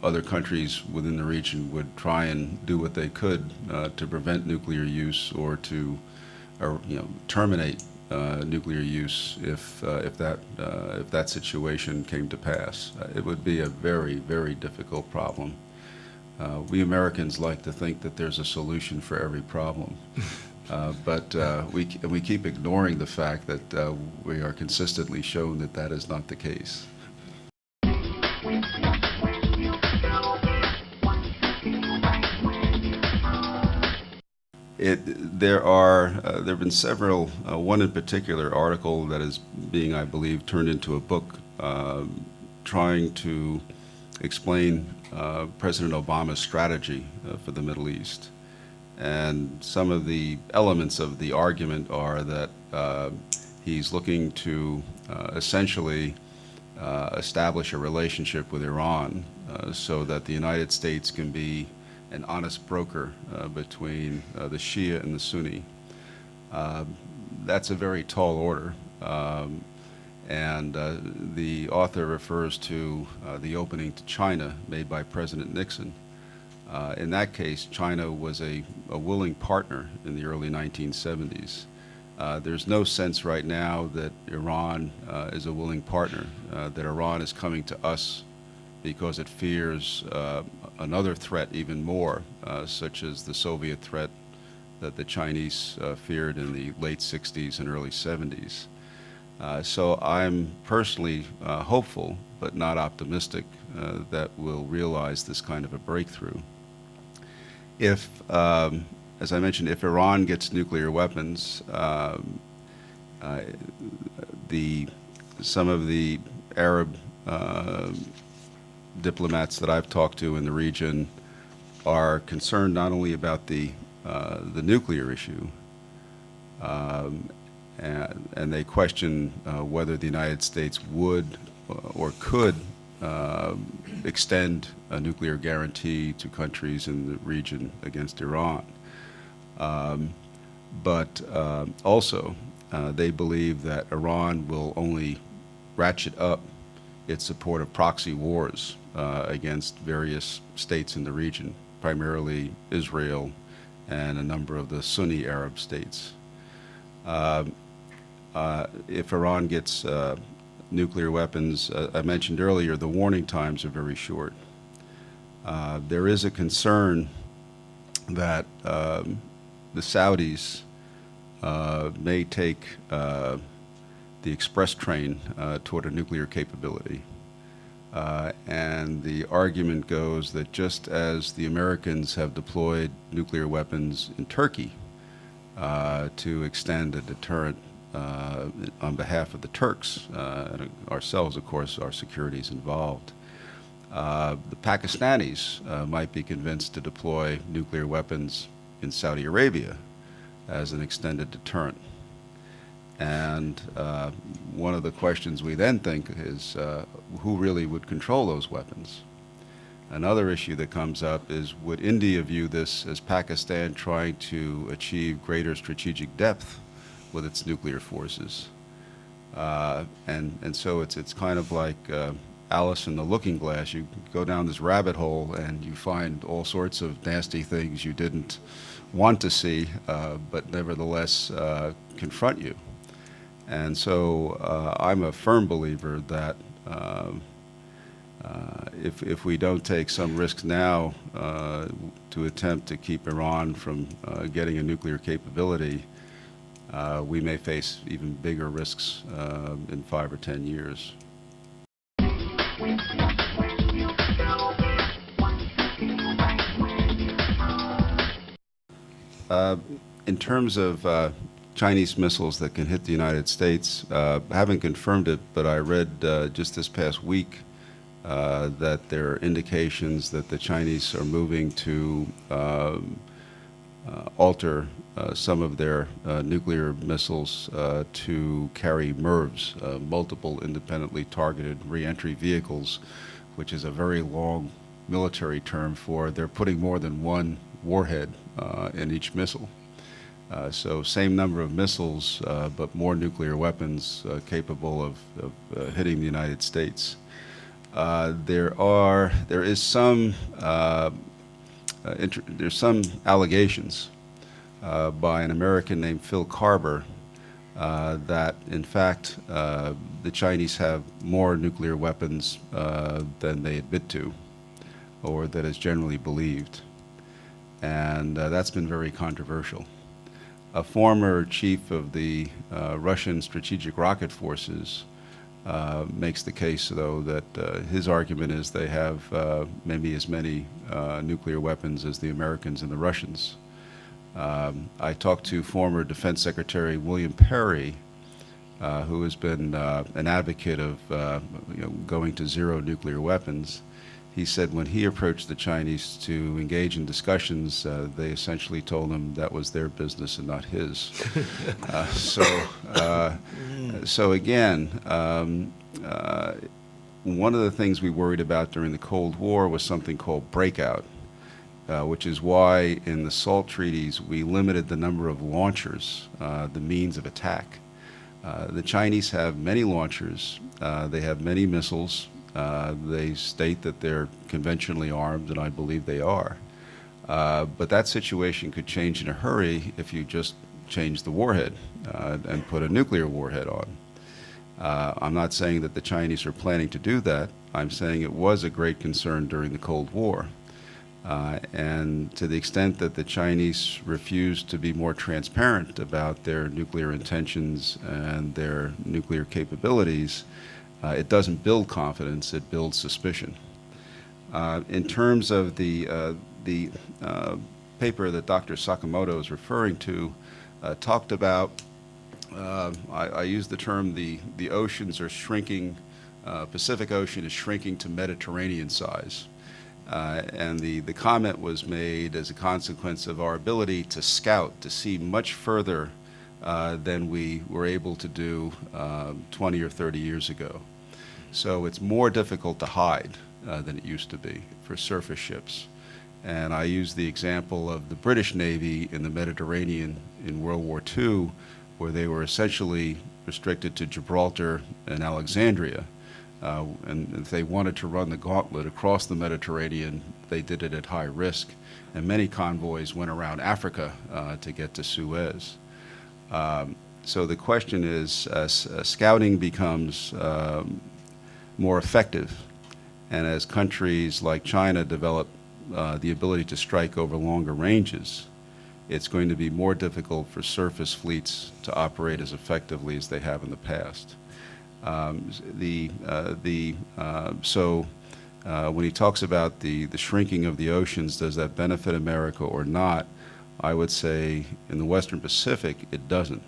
other countries within the region would try and do what they could to prevent nuclear use or to terminate nuclear use if that situation came to pass. It would be a very, very difficult problem. We Americans like to think that there's a solution for every problem. But we keep ignoring the fact that we are consistently shown that that is not the case. There have been several, one in particular article that is being, I believe, turned into a book trying to explain President Obama's strategy for the Middle East. And some of the elements of the argument are that he's looking to essentially establish a relationship with Iran so that the United States can be an honest broker between the Shia and the Sunni. That's a very tall order. And the author refers to the opening to China made by President Nixon. In that case, China was a willing partner in the early 1970s. There's no sense right now that Iran is a willing partner, that Iran is coming to us because it fears another threat even more, such as the Soviet threat that the Chinese feared in the late 60s and early 70s. So I'm personally hopeful, but not optimistic, that we'll realize this kind of a breakthrough. If, as I mentioned, if Iran gets nuclear weapons, some of the Arab diplomats that I've talked to in the region are concerned not only about the nuclear issue, and they question whether the United States would or could extend a nuclear guarantee to countries in the region against Iran. But also, they believe that Iran will only ratchet up its support of proxy wars against various states in the region, primarily Israel and a number of the Sunni Arab states. If Iran gets nuclear weapons, I mentioned earlier, the warning times are very short. There is a concern that the Saudis may take the express train toward a nuclear capability. And the argument goes that just as the Americans have deployed nuclear weapons in Turkey to extend a deterrent on behalf of the Turks, and ourselves, of course, our security is involved. The Pakistanis might be convinced to deploy nuclear weapons in Saudi Arabia as an extended deterrent. And one of the questions we then think is who really would control those weapons? Another issue that comes up is, would India view this as Pakistan trying to achieve greater strategic depth with its nuclear forces? And so it's kind of like Alice in the Looking Glass. You go down this rabbit hole and you find all sorts of nasty things you didn't want to see, but nevertheless confront you. And so I'm a firm believer that If we don't take some risks now to attempt to keep Iran from getting a nuclear capability, we may face even bigger risks in 5 or 10 years. In terms of Chinese missiles that can hit the United States, I haven't confirmed it, but I read just this past week that there are indications that the Chinese are moving to alter some of their nuclear missiles to carry MIRVs, multiple independently targeted reentry vehicles, which is a very long military term for they're putting more than one warhead in each missile. So same number of missiles, but more nuclear weapons capable of hitting the United States. There's some allegations by an American named Phil Carver that in fact the Chinese have more nuclear weapons than they admit to, or that is generally believed, and that's been very controversial. A former chief of the Russian Strategic Rocket Forces makes the case, though, that his argument is they have maybe as many nuclear weapons as the Americans and the Russians. I talked to former Defense Secretary William Perry, who has been an advocate of going to zero nuclear weapons. He said when he approached the Chinese to engage in discussions, they essentially told him that was their business and not his. So again, one of the things we worried about during the Cold War was something called breakout, which is why in the SALT treaties we limited the number of launchers, the means of attack. The Chinese have many launchers, they have many missiles. They state that they're conventionally armed, and I believe they are. But that situation could change in a hurry if you just change the warhead and put a nuclear warhead on. I'm not saying that the Chinese are planning to do that. I'm saying it was a great concern during the Cold War. And to the extent that the Chinese refuse to be more transparent about their nuclear intentions and their nuclear capabilities, it doesn't build confidence, it builds suspicion. In terms of the paper that Dr. Sakamoto is referring to, talked about, I used the term the oceans are shrinking, Pacific Ocean is shrinking to Mediterranean size. And the comment was made as a consequence of our ability to scout, to see much further than we were able to do 20 or 30 years ago. So it's more difficult to hide than it used to be for surface ships. And I use the example of the British Navy in the Mediterranean in World War II, where they were essentially restricted to Gibraltar and Alexandria. And if they wanted to run the gauntlet across the Mediterranean, they did it at high risk. And many convoys went around Africa to get to Suez. So the question is, scouting becomes more effective, and as countries like China develop the ability to strike over longer ranges, it's going to be more difficult for surface fleets to operate as effectively as they have in the past. So when he talks about the shrinking of the oceans, does that benefit America or not? I would say in the Western Pacific, it doesn't.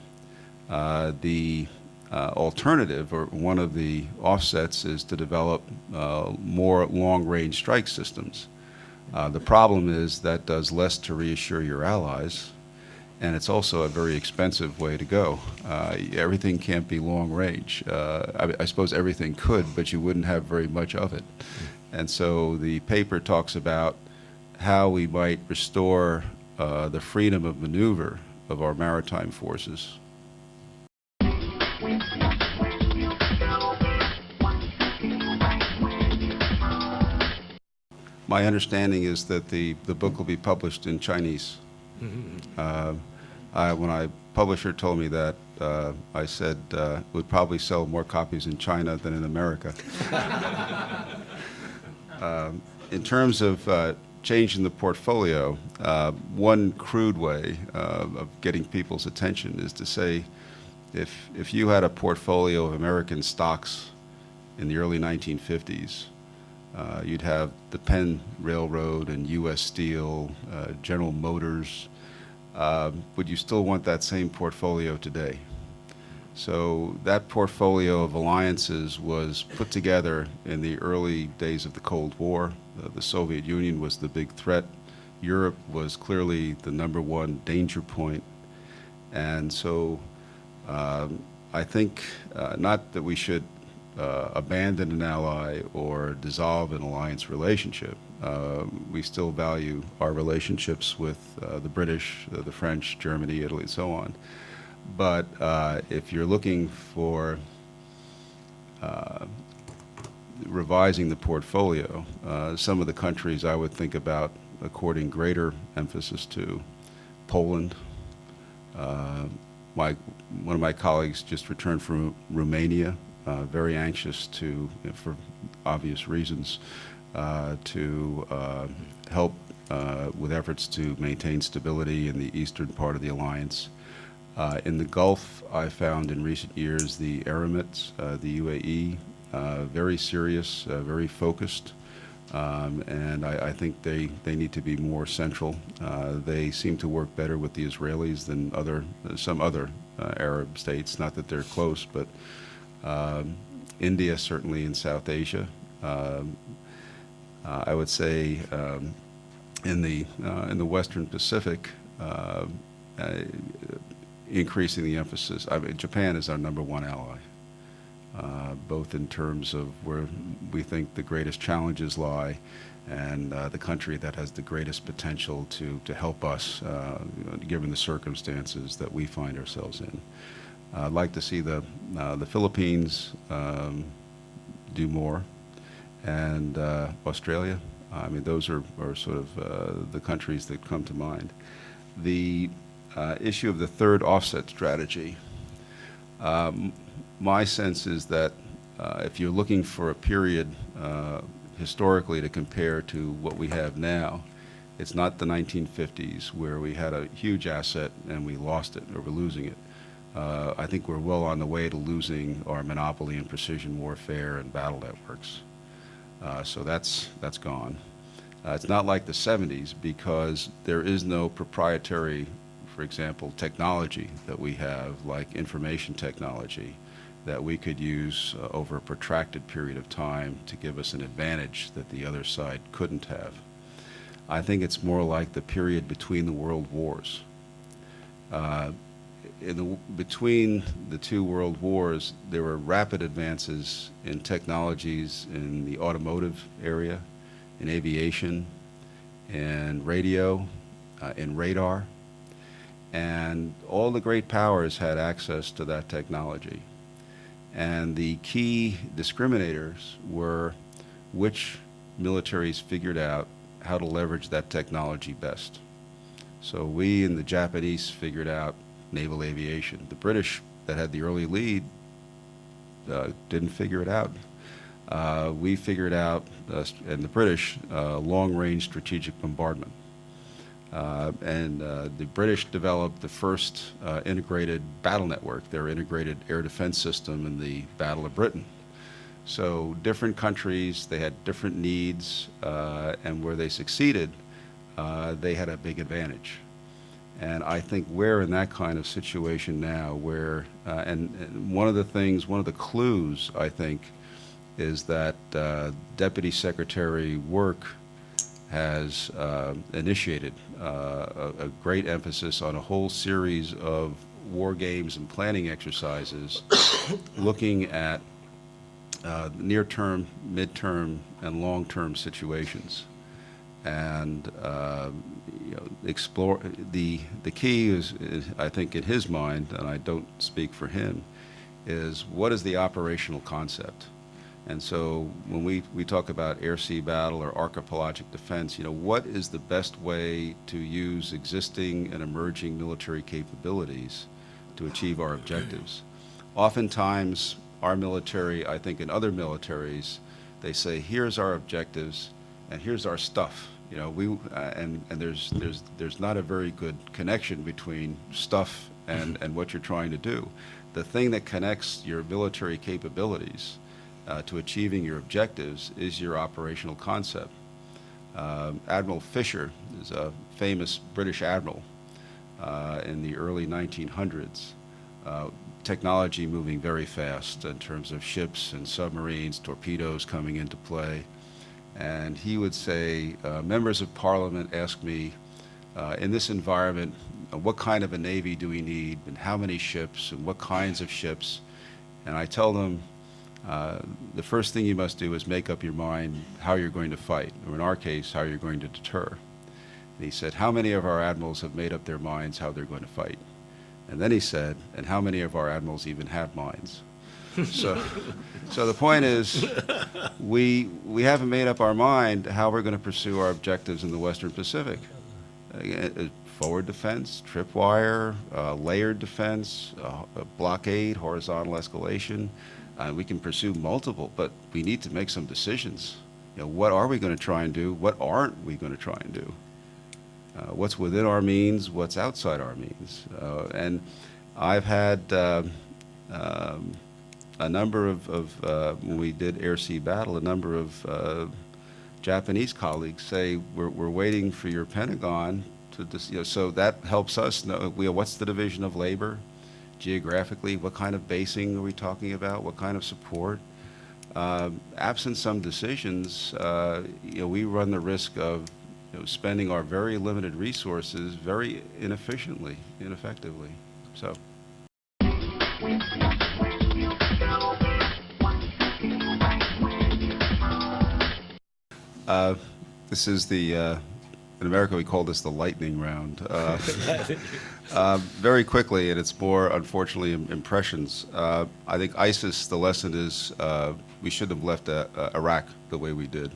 The alternative, or one of the offsets, is to develop more long-range strike systems. The problem is that does less to reassure your allies, and it's also a very expensive way to go. Everything can't be long-range. I suppose everything could, but you wouldn't have very much of it. And so the paper talks about how we might restore the freedom of maneuver of our maritime forces. My understanding is that the book will be published in Chinese. When my publisher told me that, I said it would probably sell more copies in China than in America. In terms of changing the portfolio, one crude way of getting people's attention is to say, if you had a portfolio of American stocks in the early 1950s, you'd have the Penn Railroad and U.S. Steel, General Motors. Would you still want that same portfolio today? So that portfolio of alliances was put together in the early days of the Cold War. The Soviet Union was the big threat. Europe was clearly the #1 danger point. And so I think not that we should abandon an ally or dissolve an alliance relationship. We still value our relationships with the British, the French, Germany, Italy, and so on. But if you're looking for revising the portfolio, some of the countries I would think about according greater emphasis to: Poland. One of my colleagues just returned from Romania, very anxious to, for obvious reasons, to help with efforts to maintain stability in the eastern part of the alliance. In the Gulf, I found in recent years the Emirates, the UAE, very serious, very focused, and I think they need to be more central. They seem to work better with the Israelis than some other Arab states. Not that they're close, but India certainly in South Asia. I would say in the Western Pacific, increasing the emphasis. I mean, Japan is our #1 ally, both in terms of where we think the greatest challenges lie and the country that has the greatest potential to help us, given the circumstances that we find ourselves in. I'd like to see the Philippines do more, and Australia. I mean, those are sort of the countries that come to mind. The issue of the third offset strategy, my sense is that if you're looking for a period historically to compare to what we have now, it's not the 1950s where we had a huge asset and we lost it or we're losing it. I think we're well on the way to losing our monopoly in precision warfare and battle networks. So that's gone. It's not like the 70s because there is no proprietary, for example, technology that we have, like information technology, that we could use over a protracted period of time to give us an advantage that the other side couldn't have. I think it's more like the period between the world wars. Between the two world wars, there were rapid advances in technologies in the automotive area, in aviation, in radio, in radar, and all the great powers had access to that technology. And the key discriminators were which militaries figured out how to leverage that technology best. So we and the Japanese figured out naval aviation. The British, that had the early lead, didn't figure it out. We figured out, and the British, long-range strategic bombardment. And the British developed the first integrated battle network, their integrated air defense system in the Battle of Britain. So different countries, they had different needs, and where they succeeded, they had a big advantage. And I think we're in that kind of situation now where, and one of the clues, I think, is that Deputy Secretary Work has initiated a great emphasis on a whole series of war games and planning exercises looking at near-term, mid-term, and long-term situations. And explore the key is, I think, in his mind, and I don't speak for him, is what is the operational concept? And so when we talk about air-sea battle or archipelagic defense, what is the best way to use existing and emerging military capabilities to achieve our objectives? Oftentimes, our military, I think in other militaries, They say, here's our objectives, and here's our stuff. You know, and there's not a very good connection between stuff and what you're trying to do. The thing that connects your military capabilities to achieving your objectives is your operational concept. Admiral Fisher is a famous British admiral in the early 1900s. Technology moving very fast in terms of ships and submarines, torpedoes coming into play. And he would say, members of parliament ask me, in this environment, what kind of a navy do we need, and how many ships, and what kinds of ships? And I tell them, the first thing you must do is make up your mind how you're going to fight, or in our case, how you're going to deter. And he said, how many of our admirals have made up their minds how they're going to fight? And then he said, and how many of our admirals even have minds? So the point is, we haven't made up our mind how we're going to pursue our objectives in the Western Pacific. Forward defense, tripwire, layered defense, blockade, horizontal escalation. We can pursue multiple, but we need to make some decisions. You know, what are we going to try and do? What aren't we going to try and do? What's within our means? What's outside our means? And I've had a number of when we did air-sea battle, a number of Japanese colleagues say, we're waiting for your Pentagon to, you know, so that helps us know, what's the division of labor geographically, what kind of basing are we talking about, what kind of support. Absent some decisions, you know, we run the risk of, you know, spending our very limited resources very ineffectively. So. This is the, in America we call this the lightning round. Very quickly, and it's more, unfortunately, impressions. I think ISIS, the lesson is we shouldn't have left Iraq the way we did.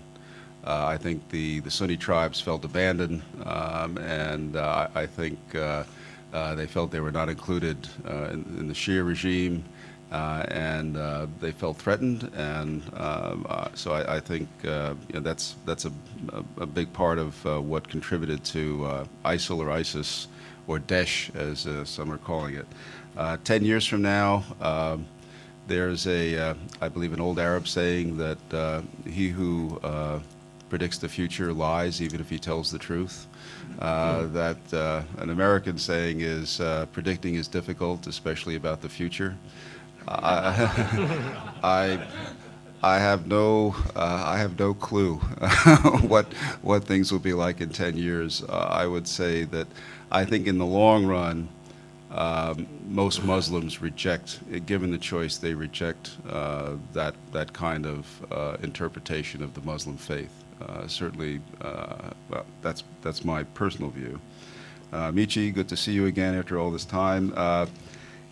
I think the Sunni tribes felt abandoned, and I think they felt they were not included in the Shia regime, and they felt threatened, and so I think you know, that's a big part of what contributed to ISIL or ISIS, or Daesh, as some are calling it. 10 years from now, there's I believe, an old Arab saying that he who predicts the future lies even if he tells the truth. That an American saying is predicting is difficult, especially about the future. I have no clue what things will be like in 10 years. I would say that I think in the long run, most Muslims reject, given the choice, they reject that kind of interpretation of the Muslim faith. Certainly, well, that's my personal view. Michi, good to see you again after all this time.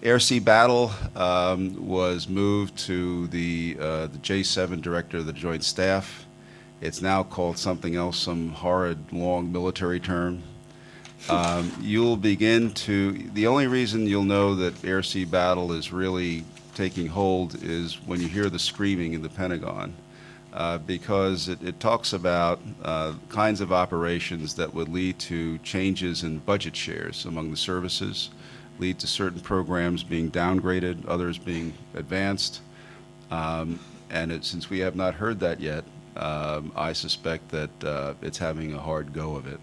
Air-sea battle was moved to the J7 director of the Joint Staff. It's now called something else, some horrid long military term. You'll begin to, the only reason you'll know that air-sea battle is really taking hold is when you hear the screaming in the Pentagon, because it talks about kinds of operations that would lead to changes in budget shares among the services, lead to certain programs being downgraded, others being advanced. And since we have not heard that yet, I suspect that it's having a hard go of it.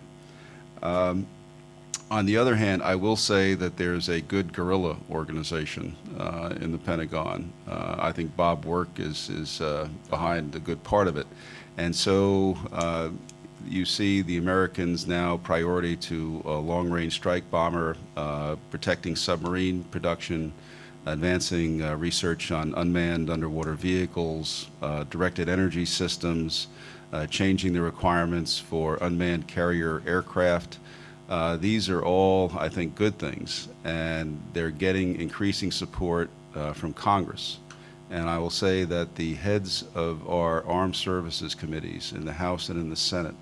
On the other hand, I will say that there's a good guerrilla organization in the Pentagon. I think Bob Work is behind a good part of it. And so you see the Americans now priority to a long-range strike bomber, protecting submarine production, advancing research on unmanned underwater vehicles, directed energy systems, changing the requirements for unmanned carrier aircraft. These are all, I think, good things, and they're getting increasing support from Congress. And I will say that the heads of our armed services committees in the House and in the Senate,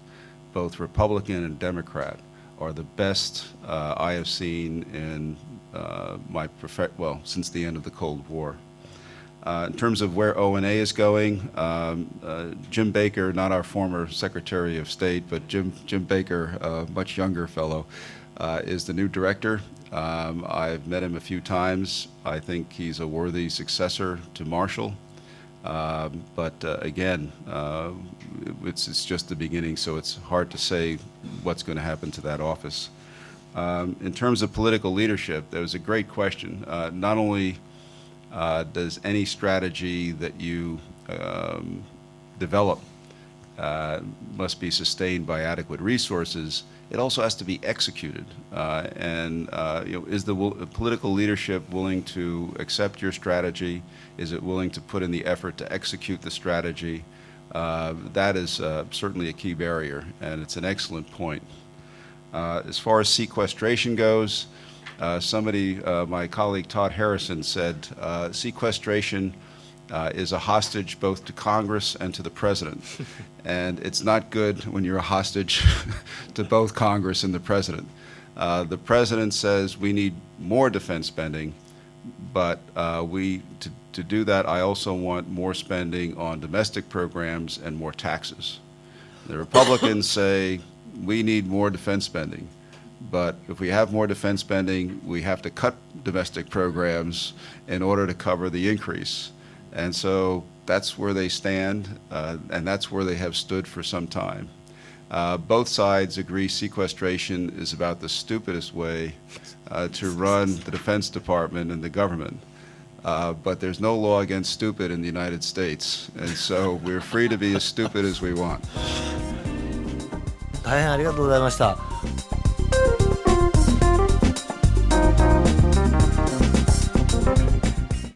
both Republican and Democrat, are the best I have seen in since the end of the Cold War. In terms of where O&A is going, Jim Baker, not our former Secretary of State, but Jim Baker, a much younger fellow, is the new director. I've met him a few times. I think he's a worthy successor to Marshall. But again, it's just the beginning, so it's hard to say what's going to happen to that office. In terms of political leadership, there was a great question. Not only does any strategy that you develop must be sustained by adequate resources, it also has to be executed. Is the political leadership willing to accept your strategy? Is it willing to put in the effort to execute the strategy? That is certainly a key barrier, and it's an excellent point. As far as sequestration goes, my colleague Todd Harrison said, sequestration is a hostage both to Congress and to the President. And it's not good when you're a hostage to both Congress and the President. The President says we need more defense spending, but to do that, I also want more spending on domestic programs and more taxes. The Republicans say we need more defense spending. But if we have more defense spending, we have to cut domestic programs in order to cover the increase. And so that's where they stand, and that's where they have stood for some time. Both sides agree sequestration is about the stupidest way to run the Defense Department and the government. But there's no law against stupid in the United States, and so we're free to be as stupid as we want. 大変ありがとうございました。